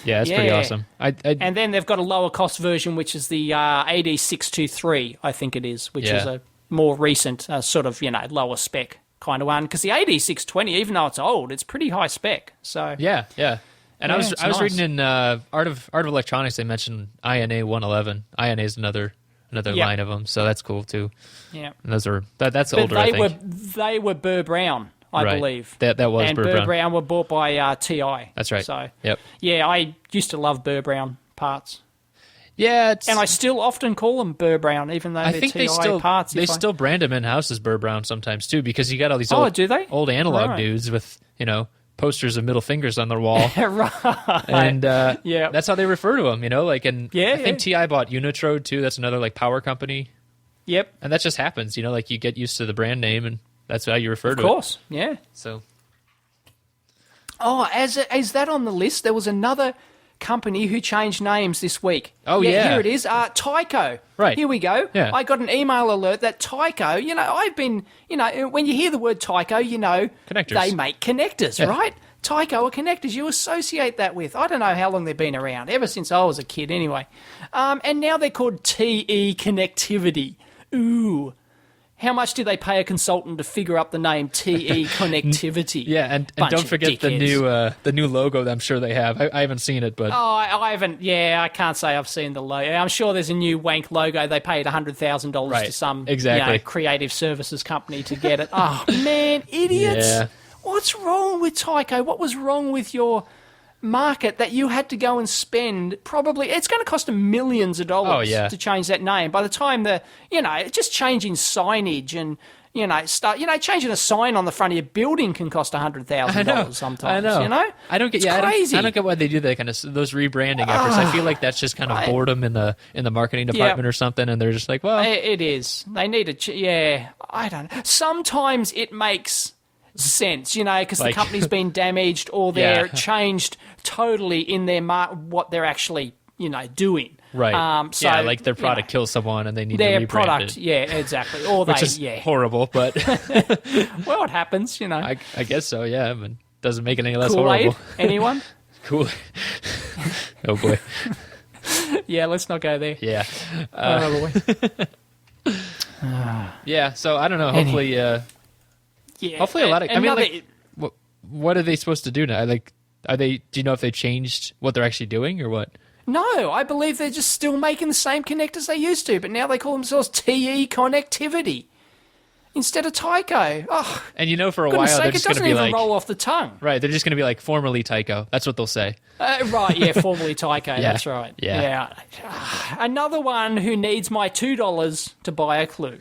that's pretty awesome. And then they've got a lower cost version, which is the AD623, I think it is, which is a more recent sort of lower spec kind of one. Because the AD620, even though it's old, it's pretty high spec. So yeah. And I was reading in Art of Electronics, they mentioned INA 111. INA is another line of them, so that's cool too. Yeah, and those are that's older. I think they were Burr Brown, I believe. That was and Burr Brown were bought by TI. That's right. So yeah, I used to love Burr Brown parts. Yeah, and I still often call them Burr Brown, even though they're TI parts. They still brand them in house as Burr Brown sometimes too, because you got all these old analog dudes with posters of middle fingers on their wall. Right. And that's how they refer to them, like, and I think TI bought Unitrode too. That's another like power company. Yep. And that just happens, like you get used to the brand name and that's how you refer to it. Of course. Yeah. So. Oh, is that on the list? There was another company who changed names this week. Oh, yeah. Here it is. Tyco. Right. Here we go. Yeah. I got an email alert that Tyco, I've been, when you hear the word Tyco, connectors. They make connectors, right? Tyco are connectors. You associate that with. I don't know how long they've been around, ever since I was a kid anyway. And now they're called TE Connectivity. Ooh. How much do they pay a consultant to figure up the name TE Connectivity? Yeah, and don't forget the new logo that I'm sure they have. I haven't seen it, but... Oh, I haven't... Yeah, I can't say I've seen the logo. I'm sure there's a new wank logo. They paid $100,000 to some creative services company to get it. Oh, man, idiots. Yeah. What's wrong with Tyco? What was wrong with your market that you had to go and spend probably it's going to cost them millions of dollars to change that name by the time just changing signage and changing a sign on the front of your building can cost $100,000 sometimes. I know. I don't get crazy. I don't get why they do that kind of those rebranding efforts. I feel like that's just kind of boredom in the marketing department or something, and they're just like, well, it is. They need to. I don't know. Sometimes it makes sense, because the company's been damaged or they're changed totally in their what they're actually doing. Right. So like their product kills someone and they need their to rebrand product. it. Yeah, exactly. Or which is horrible, but well, it happens. I guess so. Yeah, but doesn't make it any less Kool-Aid? horrible. Anyone? Cool. Oh boy. Yeah, let's not go there. Yeah. Oh, yeah. So I don't know. Hopefully. Hopefully a lot of. What are they supposed to do now? Like, do you know if they changed what they're actually doing or what? No, I believe they're just still making the same connectors they used to, but now they call themselves TE Connectivity. instead of Tyco. Oh, and for a while, goodness they're sake, it just going to doesn't be even like... roll off the tongue. Right, they're just going to be like, formerly Tyco. That's what they'll say. Right, yeah, formerly Tyco, that's right. Yeah. Another one who needs my $2 to buy a clue.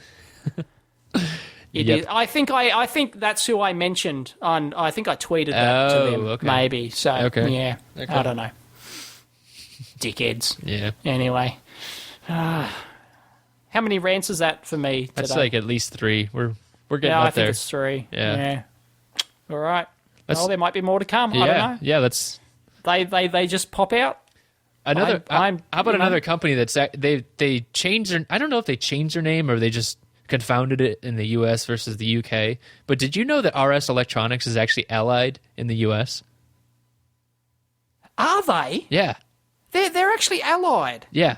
Is. I think that's who I mentioned on. I think I tweeted that to them. Okay. Maybe. So yeah, okay. I don't know. Dickheads. Yeah. Anyway, how many rants is that for me today? That's like at least 3. We're getting up I there. I think it's 3. Yeah. All right. There might be more to come. Yeah, I don't know. Yeah. Let's. They just pop out. Another. How about another company that's they changed their? I don't know if they changed their name or they just confounded it in the U.S. versus the UK. But did you know that RS Electronics is actually allied in the U.S.? Are they? Yeah. They're actually allied. Yeah.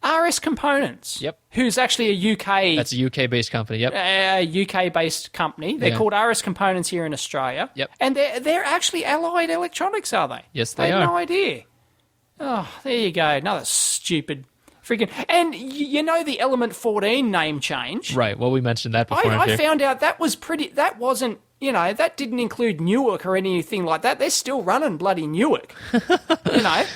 RS Components. Yep. Who's actually a UK... That's a UK-based company, yep. A UK-based company. They're called RS Components here in Australia. Yep. And they're actually Allied Electronics, are they? Yes, they are. I had no idea. Oh, there you go. Another stupid freaking... And the Element 14 name change? Right. Well, we mentioned that before. I found out that was pretty... That wasn't... that didn't include Newark or anything like that. They're still running bloody Newark. Right?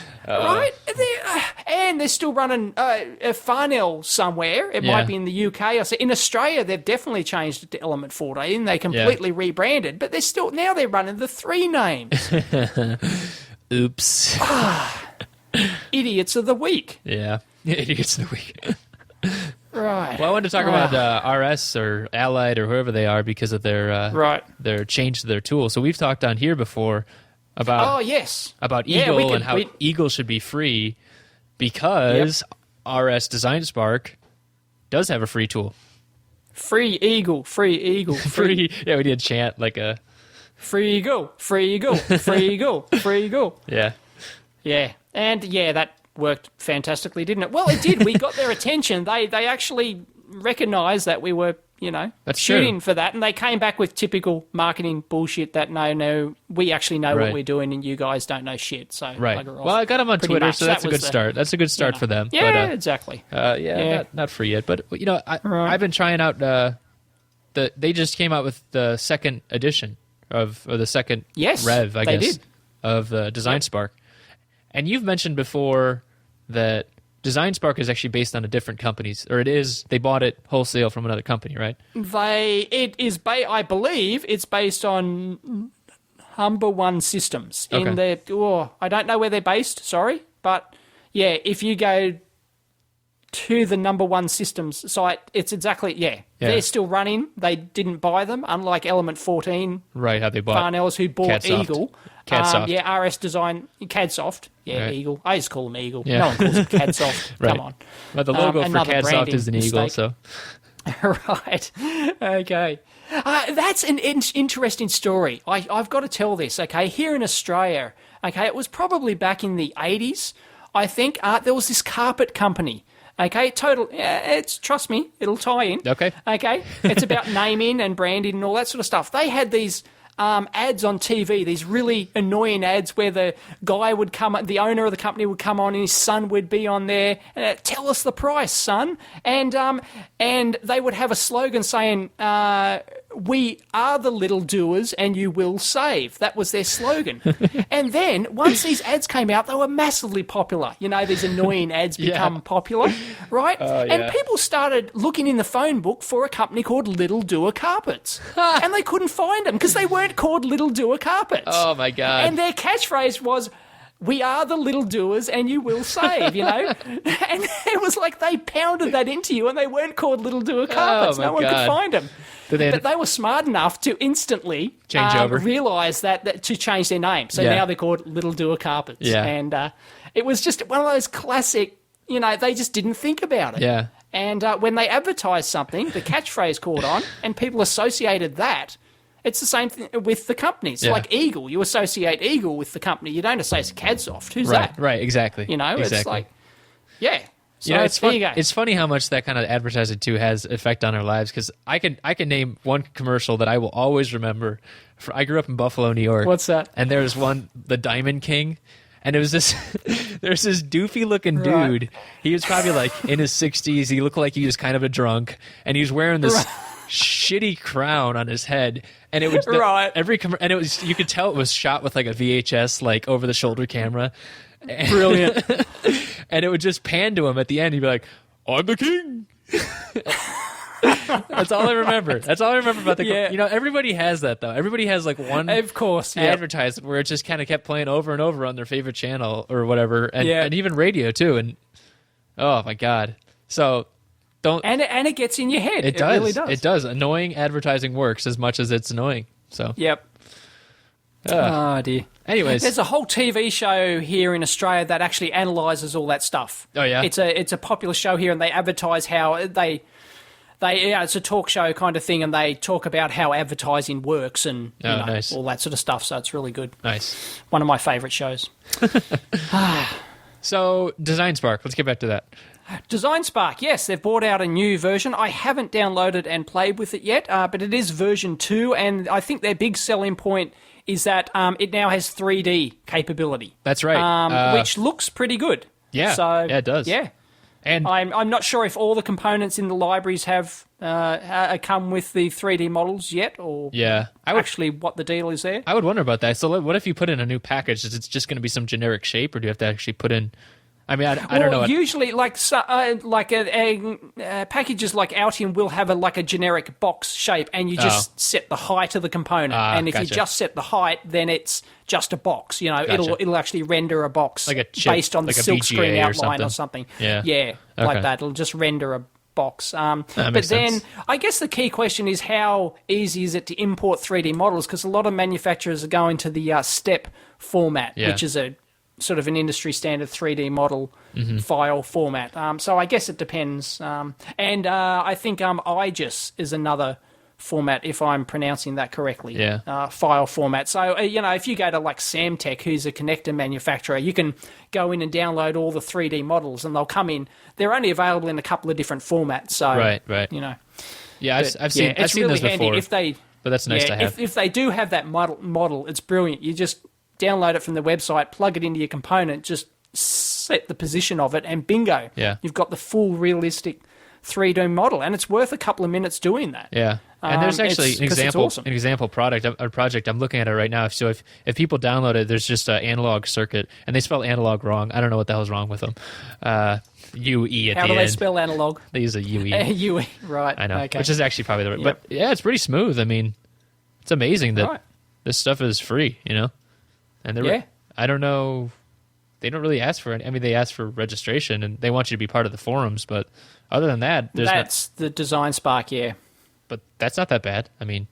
And they're still running a Farnell somewhere. It might be in the UK. In Australia, they've definitely changed it to Element 14. They completely rebranded, but now they're running the 3 names. Oops. Idiots of the week. Yeah. Idiots of the week. Right. Well, I wanted to talk about RS or Allied or whoever they are because of their change to their tool. So we've talked on here before about Eagle and how Eagle should be free because RS Design Spark does have a free tool. Free Eagle. Free. Yeah, we did chant like a... Free Eagle, free Eagle, free Eagle, free Eagle. Yeah. Yeah. And that worked fantastically, didn't it? Well, it did. We got their attention. They actually recognised that we were, That's shooting true. for that, and they came back with typical marketing bullshit that no, we actually know what we're doing, and you guys don't know shit. So right. Well, I got them on Twitter, so that's a good start. That's a good start for them. Yeah, but, exactly. Not free yet, but I've been trying out. They just came out with the second edition or the second Rev, I guess, of the Design Spark, and you've mentioned before that Design Spark is actually based on a different company's, or it is. They bought it wholesale from another company, right? I believe it's based on Number One Systems. Okay. I don't know where they're based. Sorry, but if you go to the Number One Systems site, it's exactly they're still running. They didn't buy them, unlike Element 14. Right, how they bought Farnells, who bought CADSoft. Eagle. CADSoft. RS Design, CADSoft. Yeah, right. Eagle. I just call them Eagle. Yeah. No one calls them CADSoft. Right. Come on. But the logo for CADSoft is an eagle, mistake. so... Right. Okay. That's an interesting story. I've got to tell this, okay? Here in Australia, okay, it was probably back in the 80s, I think, there was this carpet company. Okay, trust me, it'll tie in. Okay. Okay, it's about naming and branding and all that sort of stuff. They had these ads on TV, these really annoying ads where the guy would come, the owner of the company would come on and his son would be on there, tell us the price, son. And they would have a slogan saying, we are the little doers and you will save. That was their slogan. And then once these ads came out, they were massively popular. These annoying ads become popular, right? And people started looking in the phone book for a company called Little Doer Carpets. And they couldn't find them because they weren't called Little Doer Carpets. Oh, my God. And their catchphrase was, we are the little doers and you will save, And it was like they pounded that into you and they weren't called Little Doer Carpets. No one could find them. But they were smart enough to instantly realise that to change their name. So now they're called Little Doer Carpets. Yeah. And it was just one of those classic, they just didn't think about it. Yeah. And when they advertised something, the catchphrase caught on and people associated that. It's the same thing with the companies. Yeah. Like Eagle, you associate Eagle with the company. You don't associate CADSoft. Who's that? Right, exactly. It's like, So it's funny how much that kind of advertising too has effect on our lives because I can name one commercial that I will always remember. I grew up in Buffalo, New York. What's that? And there's one, the Diamond King, and it was this. There's this doofy looking dude. He was probably like in his 60s. He looked like he was kind of a drunk, and he was wearing this shitty crown on his head, and it would right. and it was, you could tell it was shot with like a VHS like over the shoulder camera. Brilliant. And it would just pan to him at the end. He'd be like, "I'm the king." That's all I remember. That's all I remember about the. Yeah. Everybody has that though. Everybody has like one, of course, advertisement where it just kind of kept playing over and over on their favorite channel or whatever, and even radio too. And oh my god, so don't. And it gets in your head. It does. Really does. It does. Annoying advertising works as much as it's annoying. So yep. Oh dear. Anyways, there's a whole TV show here in Australia that actually analyzes all that stuff. Oh yeah, it's a popular show here, and they advertise how they it's a talk show kind of thing, and they talk about how advertising works and nice. all that sort of stuff. So it's really good. Nice. One of my favourite shows. So Design Spark. Let's get back to that. Design Spark, yes, they've brought out a new version. I haven't downloaded and played with it yet, but it is version 2, and I think their big selling point is that it now has 3D capability. That's right. Which looks pretty good. Yeah, so, yeah, it does. Yeah. And I'm not sure if all the components in the libraries have come with the 3D models yet, or actually what the deal is there. I would wonder about that. So what if you put in a new package? Is it just going to be some generic shape, or do you have to actually put in... I mean, I don't know. Usually, packages like Altium will have a generic box shape, and you just set the height of the component. And if you just set the height, then it's just a box. It'll actually render a box like a chip, based on the silk screen outline or something. Yeah, like that. It'll just render a box. But then sense. I guess the key question is how easy is it to import 3D models? Because a lot of manufacturers are going to the step format, which is a sort of an industry standard 3D model file format. So I guess it depends. And I think IGES is another format, if I'm pronouncing that correctly. File format. So, if you go to like Samtech, who's a connector manufacturer, you can go in and download all the 3D models, and they'll come in. They're only available in a couple of different formats. So, right. Yeah, I've seen really those before. But that's nice to have. If they do have that model, it's brilliant. You just download it from the website, plug it into your component, just set the position of it, and bingo. Yeah. You've got the full realistic 3D model, and it's worth a couple of minutes doing that. Yeah. And there's actually an example project I'm looking at it right now. So if people download it, there's just an analog circuit, and they spell analog wrong. I don't know what the hell's wrong with them. UE at the end. How do they spell analog? They use a UE. UE, right. I know, okay. which is actually probably the right. But yeah, it's pretty smooth. I mean, it's amazing that this stuff is free, And I don't know, they don't really ask for it. I mean, they ask for registration, and they want you to be part of the forums, but other than that, that's the Design Spark, But that's not that bad. I mean,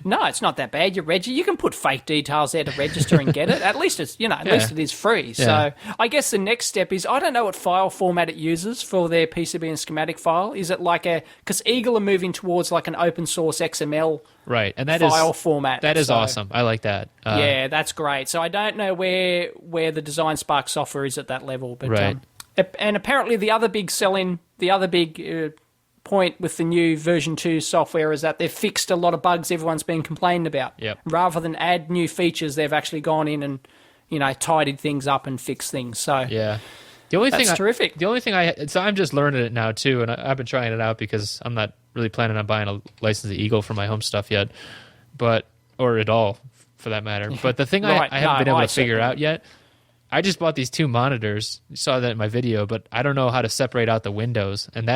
no, it's not that bad. You can put fake details there to register and get it. At least it's at least it is free. So I guess the next step is, I don't know what file format it uses for their PCB and schematic file. Is it because Eagle are moving towards like an open source XML and that file format. That is awesome. I like that. That's great. So I don't know where the Design Spark software is at that level, but and apparently the other big point with the new version 2 software is that they've fixed a lot of bugs everyone's been complaining about. Rather than add new features, they've actually gone in and tidied things up and fixed things. So that's terrific. The only thing I'm just learning it now too, and I've been trying it out because I'm not really planning on buying a license to Eagle for my home stuff yet, or at all for that matter. But the thing I haven't been able to figure out yet, I just bought these 2 monitors. You saw that in my video, but I don't know how to separate out the windows, and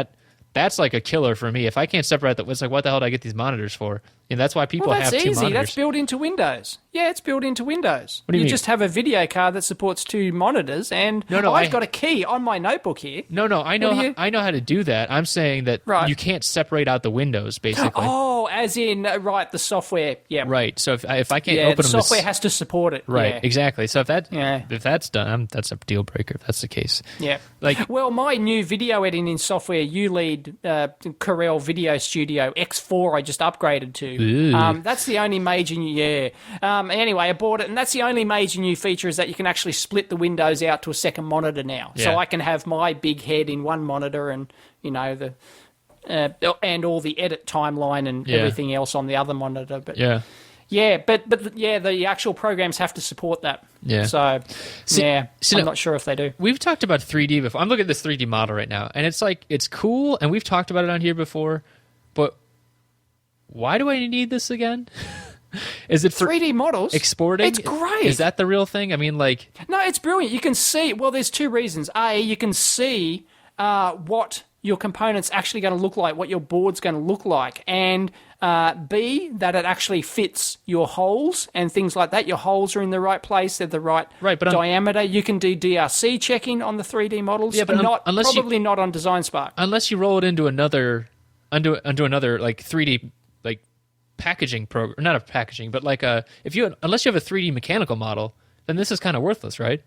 that's like a killer for me. If I can't separate it's like, what the hell did I get these monitors for? And that's why people have 2 monitors. That's easy. That's built into Windows. Yeah, it's built into Windows. What do you mean? Just have a video card that supports 2 monitors, and I've got a key on my notebook here. No, I know how to do that. I'm saying that you can't separate out the windows, basically. Oh, as in, the software. Yeah. Right. So if I can't open them, the software has to support it. Right. Yeah. Exactly. So if that's done, that's a deal breaker. If that's the case. Yeah. Well, my new video editing software, ULEAD Corel Video Studio X4, I just upgraded to. That's the only major new. Anyway, I bought it, and that's the only major new feature is that you can actually split the windows out to a second monitor now. Yeah. So I can have my big head in one monitor, and and all the edit timeline and everything else on the other monitor. But the actual programs have to support that. Yeah. So I'm not sure if they do. We've talked about 3D before. I'm looking at this 3D model right now, and it's cool, and we've talked about it on here before, but why do I need this again? Is it for 3D models? Exporting? It's great. Is that the real thing? I mean, like... No, it's brilliant. You can see... Well, there's two reasons. A, you can see what your component's actually going to look like, what your board's going to look like. And B, that it actually fits your holes and things like that. Your holes are in the right place. They're the right diameter. You can do DRC checking on the 3D models. Yeah, but probably not on DesignSpark. Unless you roll it into another... Onto another, like, 3D... like packaging program, not a packaging, but like unless you have a 3D mechanical model, then this is kind of worthless, right?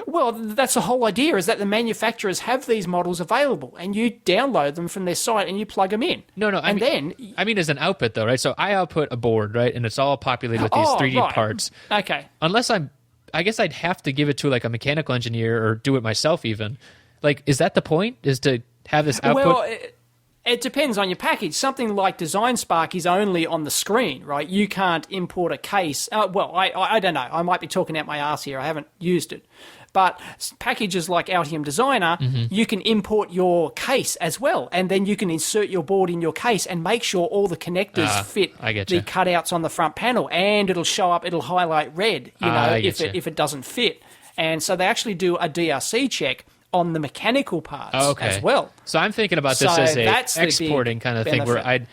Well, that's the whole idea, is that the manufacturers have these models available and you download them from their site and you plug them in. I mean as an output though, right? So I output a board, right? And it's all populated with these 3D parts. Okay. Unless I guess I'd have to give it to like a mechanical engineer or do it myself even. Like, is that the point? Is to have this output? Well, it depends on your package. Something like DesignSpark is only on the screen, right? You can't import a case. Well, I don't know. I might be talking out my ass here. I haven't used it. But packages like Altium Designer, you can import your case as well, and then you can insert your board in your case and make sure all the connectors fit the cutouts on the front panel, and it'll show up, it'll highlight red, if it doesn't fit. And so they actually do a DRC check on the mechanical parts as well. So I'm thinking about this as a exporting kind of thing where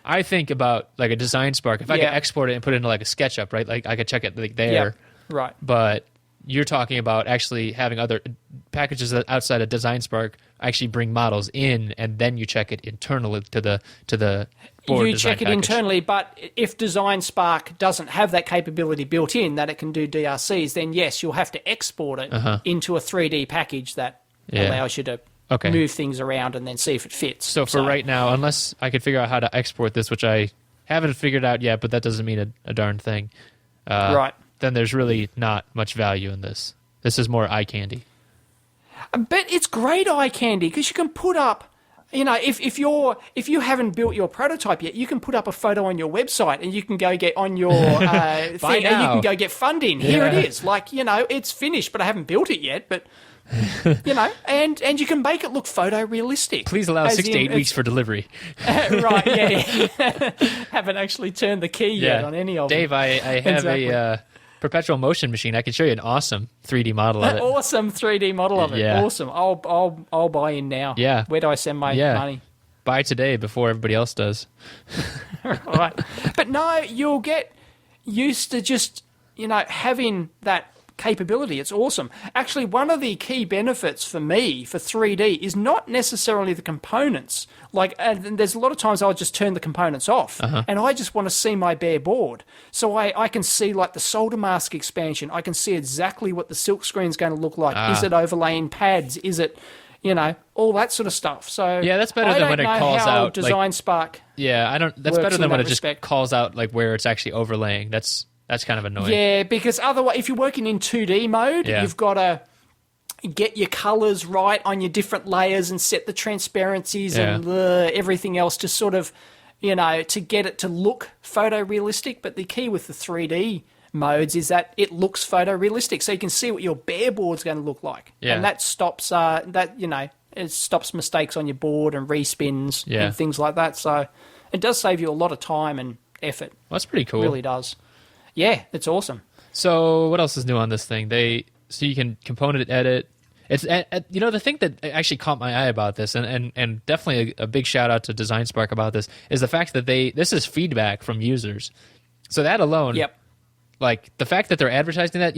I think about like a DesignSpark. If I could export it and put it into like a SketchUp, right? Like I could check it like there. Yeah. Right. But you're talking about actually having other packages outside of DesignSpark actually bring models in, and then you check it internally to the board. You check it internally, but if DesignSpark doesn't have that capability built in that it can do DRCs, then yes, you'll have to export it into a 3D package that allows you to move things around and then see if it fits. So for right now, unless I could figure out how to export this, which I haven't figured out yet, but that doesn't mean a darn thing. Right. Then there's really not much value in this. This is more eye candy. But it's great eye candy because you can put up, if you haven't built your prototype yet, you can put up a photo on your website and you can go get on your thing and you can go get funding. Yeah. Here it is. Like, it's finished, but I haven't built it yet. But and you can make it look photorealistic. Please allow 6 to 8 weeks for delivery. Right, yeah. Haven't actually turned the key yet on any of them. Dave, I have a perpetual motion machine. I can show you an awesome 3D model of it. Awesome 3D model of it. Yeah. Awesome. I'll buy in now. Yeah. Where do I send my money? Buy today before everybody else does. Right. But no, you'll get used to just, having that capability. It's awesome. Actually, one of the key benefits for me for 3D is not necessarily the components. Like, there's a lot of times I'll just turn the components off and I just want to see my bare board. So I can see like the solder mask expansion. I can see exactly what the silk screen is going to look like. Is it overlaying pads? Is it, all that sort of stuff. So yeah, that's better than when it calls out DesignSpark. That's better than when it just calls out like where it's actually overlaying. That's kind of annoying. Yeah, because otherwise, if you're working in 2D mode, you've got to get your colors right on your different layers and set the transparencies and everything else to sort of, to get it to look photorealistic. But the key with the 3D modes is that it looks photorealistic, so you can see what your bare board's going to look like, and that stops it stops mistakes on your board and respins and things like that. So it does save you a lot of time and effort. Well, that's pretty cool. It really does. Yeah, it's awesome. So what else is new on this thing? So you can component edit. It's the thing that actually caught my eye about this, and definitely a big shout out to DesignSpark about this, is the fact that this is feedback from users. So that alone, like the fact that they're advertising that,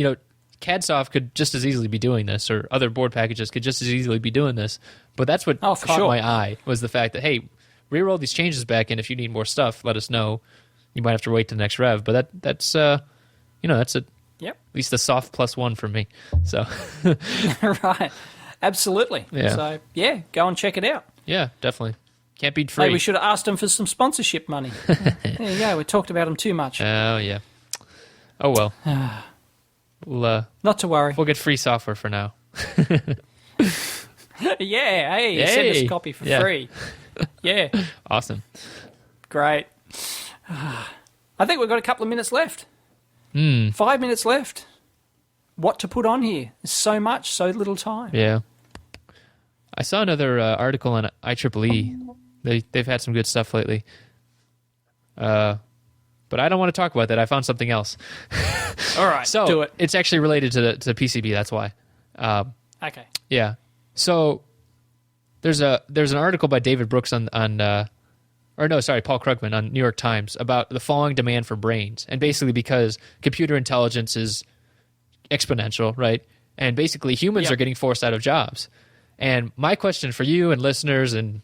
CADSoft could just as easily be doing this, or other board packages could just as easily be doing this. But that's what caught my eye, was the fact that, hey, reroll these changes back in. If you need more stuff, let us know. You might have to wait to the next rev, but that's that's at least a soft +1 for me. So right, absolutely. Yeah. So go and check it out. Yeah, definitely. Can't beat free. Hey, we should have asked them for some sponsorship money. There you go. We talked about them too much. Oh yeah. Oh well. We'll, not to worry. We'll get free software for now. Hey, send us a copy for free. Yeah. Awesome. Great. I think we've got a couple of minutes left. 5 minutes left. What to put on here? There's so much, so little time. Yeah. I saw another article on IEEE. They've had some good stuff lately. But I don't want to talk about that. I found something else. All right, so do it. It's actually related to PCB. That's why. Okay. Yeah. So there's an article by David Brooks Paul Krugman on New York Times about the falling demand for brains, and basically because computer intelligence is exponential, right? And basically humans are getting forced out of jobs. And my question for you and listeners, and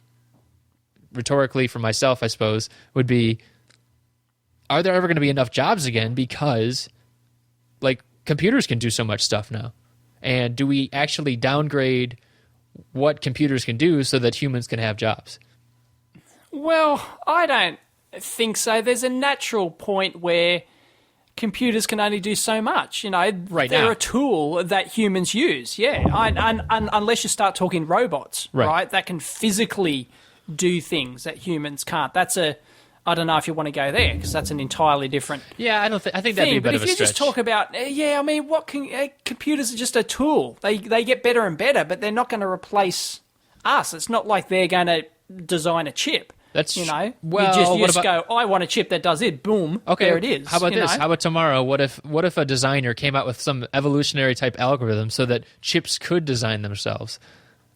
rhetorically for myself, I suppose, would be, are there ever going to be enough jobs again? Because like computers can do so much stuff now. And do we actually downgrade what computers can do so that humans can have jobs? Well, I don't think so. There's a natural point where computers can only do so much. They're a tool that humans use. Yeah, unless you start talking robots, right? That can physically do things that humans can't. I don't know if you want to go there, because that's an entirely different. Yeah, I think that'd be a bit of a stretch. But if you just talk about, computers are just a tool. They get better and better, but they're not going to replace us. It's not like they're going to design a chip. That's you just go, I want a chip that does it. Boom. Okay, there it is. How about this? How about tomorrow? What if a designer came out with some evolutionary type algorithm so that chips could design themselves,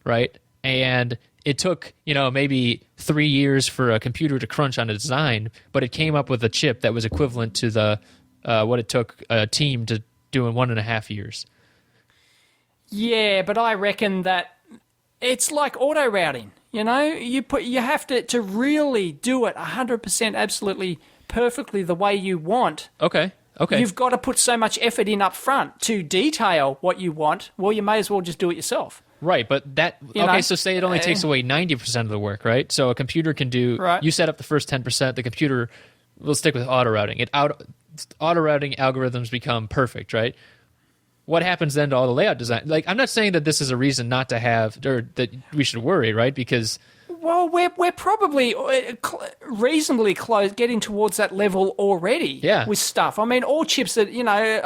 right? And it took, maybe 3 years for a computer to crunch on a design, but it came up with a chip that was equivalent to the what it took a team to do in 1.5 years. Yeah, but I reckon that it's like auto routing. You have to really do it 100% absolutely perfectly the way you want. Okay. You've got to put so much effort in up front to detail what you want. Well, you may as well just do it yourself. Right, but so say it only takes away 90% of the work, right? So a computer can do, you set up the first 10%, the computer will stick with auto routing. Auto routing algorithms become perfect, right? What happens then to all the layout design? Like, I'm not saying that this is a reason not to have, or that we should worry, right? Because... Well, we're probably reasonably close, getting towards that level already with stuff. I mean, all chips a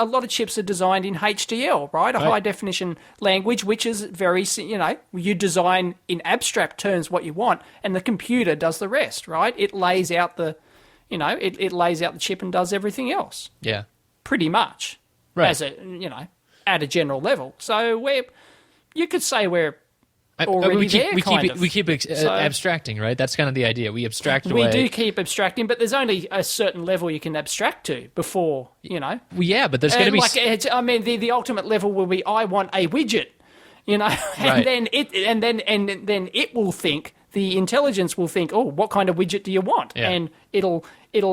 lot of chips are designed in HDL, right? A high definition language, which is very, you design in abstract terms what you want, and the computer does the rest, right? It lays out it lays out the chip and does everything else. Yeah. Pretty much. Right. As at a general level. So you could say we're already we keep abstracting, right? That's kind of the idea. We abstract away. We do keep abstracting, but there's only a certain level you can abstract to before, Well, yeah, but there's going to be... the ultimate level will be, I want a widget, and then it will think, the intelligence will think, oh, what kind of widget do you want? Yeah. And it'll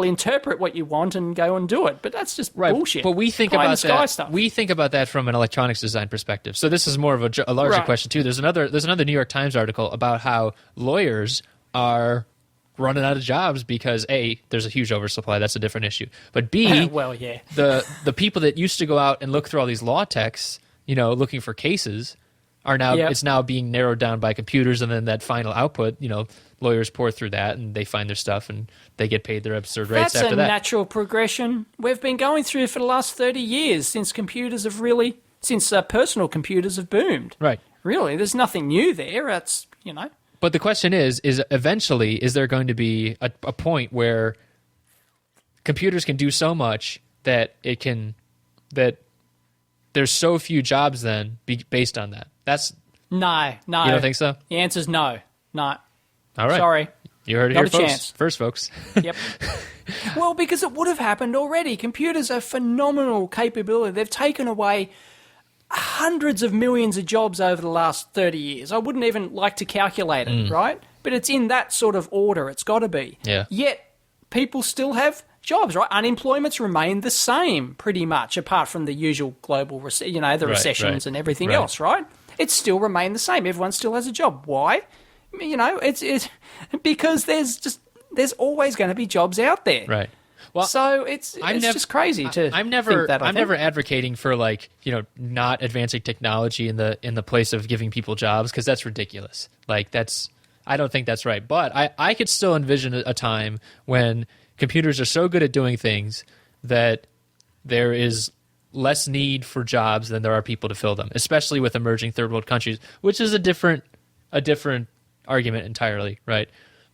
interpret what you want and go and do it. But that's just bullshit. But we think about that. Stuff. We think about that from an electronics design perspective. So this is more of a larger question too. There's another New York Times article about how lawyers are running out of jobs because A, there's a huge oversupply. That's a different issue. But B, the people that used to go out and look through all these law texts, looking for cases, are now it's now being narrowed down by computers, and then that final output, lawyers pour through that and they find their stuff and they get paid their absurd rates after that. That's a natural progression. We've been going through for the last 30 years since personal computers have boomed. Right. Really, there's nothing new there. That's, But the question is eventually, is there going to be a point where computers can do so much that there's so few jobs then based on that? That's No. You don't think so? The answer's no. No. All right. Sorry. You heard it here first, folks. Yep. Well, because it would have happened already. Computers are phenomenal capability. They've taken away hundreds of millions of jobs over the last 30 years. I wouldn't even like to calculate it, right? But it's in that sort of order. It's got to be. Yeah. Yet, people still have jobs, right? Unemployment's remained the same, pretty much, apart from the usual global, recessions and everything else, right? It's still remained the same. Everyone still has a job. Why? It's because there's always going to be jobs out there. Right. Well, so it's just crazy to I'm never advocating for not advancing technology in the place of giving people jobs, because that's ridiculous. I don't think that's right. But I could still envision a time when computers are so good at doing things that there is less need for jobs than there are people to fill them, especially with emerging third world countries, which is a different argument entirely, right?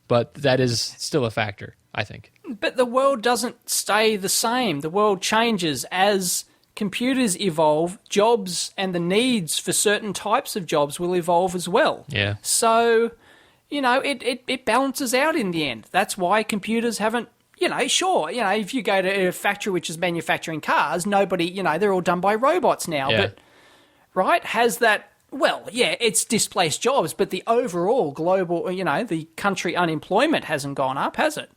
But that is still a factor. I think. But the world doesn't stay the same. The world changes as computers evolve. Jobs and the needs for certain types of jobs will evolve as well. Yeah. So, it balances out in the end. That's why computers haven't, sure, if you go to a factory which is manufacturing cars, nobody, they're all done by robots now. Yeah. But, right, has that, well, yeah, it's displaced jobs, but the overall global, the country unemployment hasn't gone up, has it?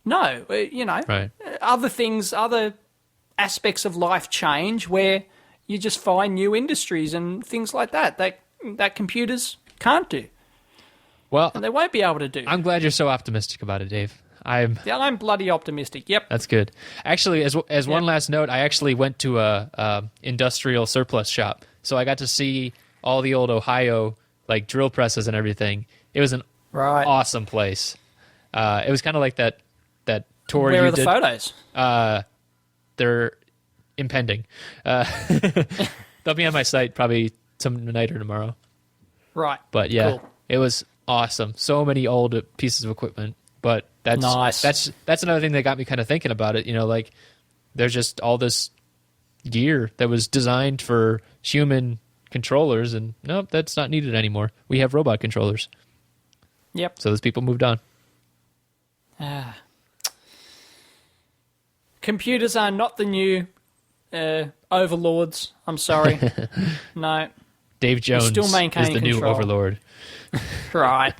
No, Right. Other things, other aspects of life change where you just find new industries and things like that computers can't do. Well, and they won't be able to do. I'm glad you're so optimistic about it, Dave. I'm bloody optimistic. Yep. That's good. Actually, as one last note, I actually went to a industrial surplus shop, so I got to see all the old Ohio drill presses and everything. It was an awesome place. It was kind of like that tour. Where are the photos? They're impending. They'll be on my site probably tonight or tomorrow. Right. But yeah, cool. It was awesome. So many old pieces of equipment. But that's nice. That's another thing that got me kind of thinking about it. There's just all this gear that was designed for human controllers, and nope, that's not needed anymore. We have robot controllers. Yep. So those people moved on. Computers are not the new overlords. I'm sorry. No. Dave Jones still is the maintaining new control. overlord. Right.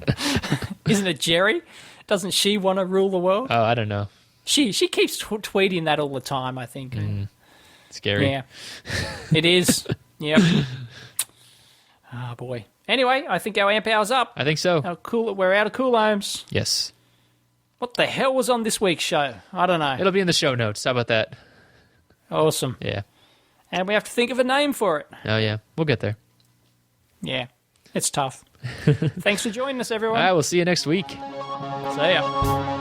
Isn't it Jerry? Doesn't she want to rule the world? Oh, I don't know. She keeps tweeting that all the time, I think. Scary. Yeah. It is. Yep. Oh, boy. Anyway, I think our amp hour's up. I think so. We're out of cool ohms. Yes. What the hell was on this week's show? I don't know. It'll be in the show notes. How about that? Awesome. Yeah. And we have to think of a name for it. Oh, yeah. We'll get there. Yeah. It's tough. Thanks for joining us, everyone. All right, we'll see you next week. See ya.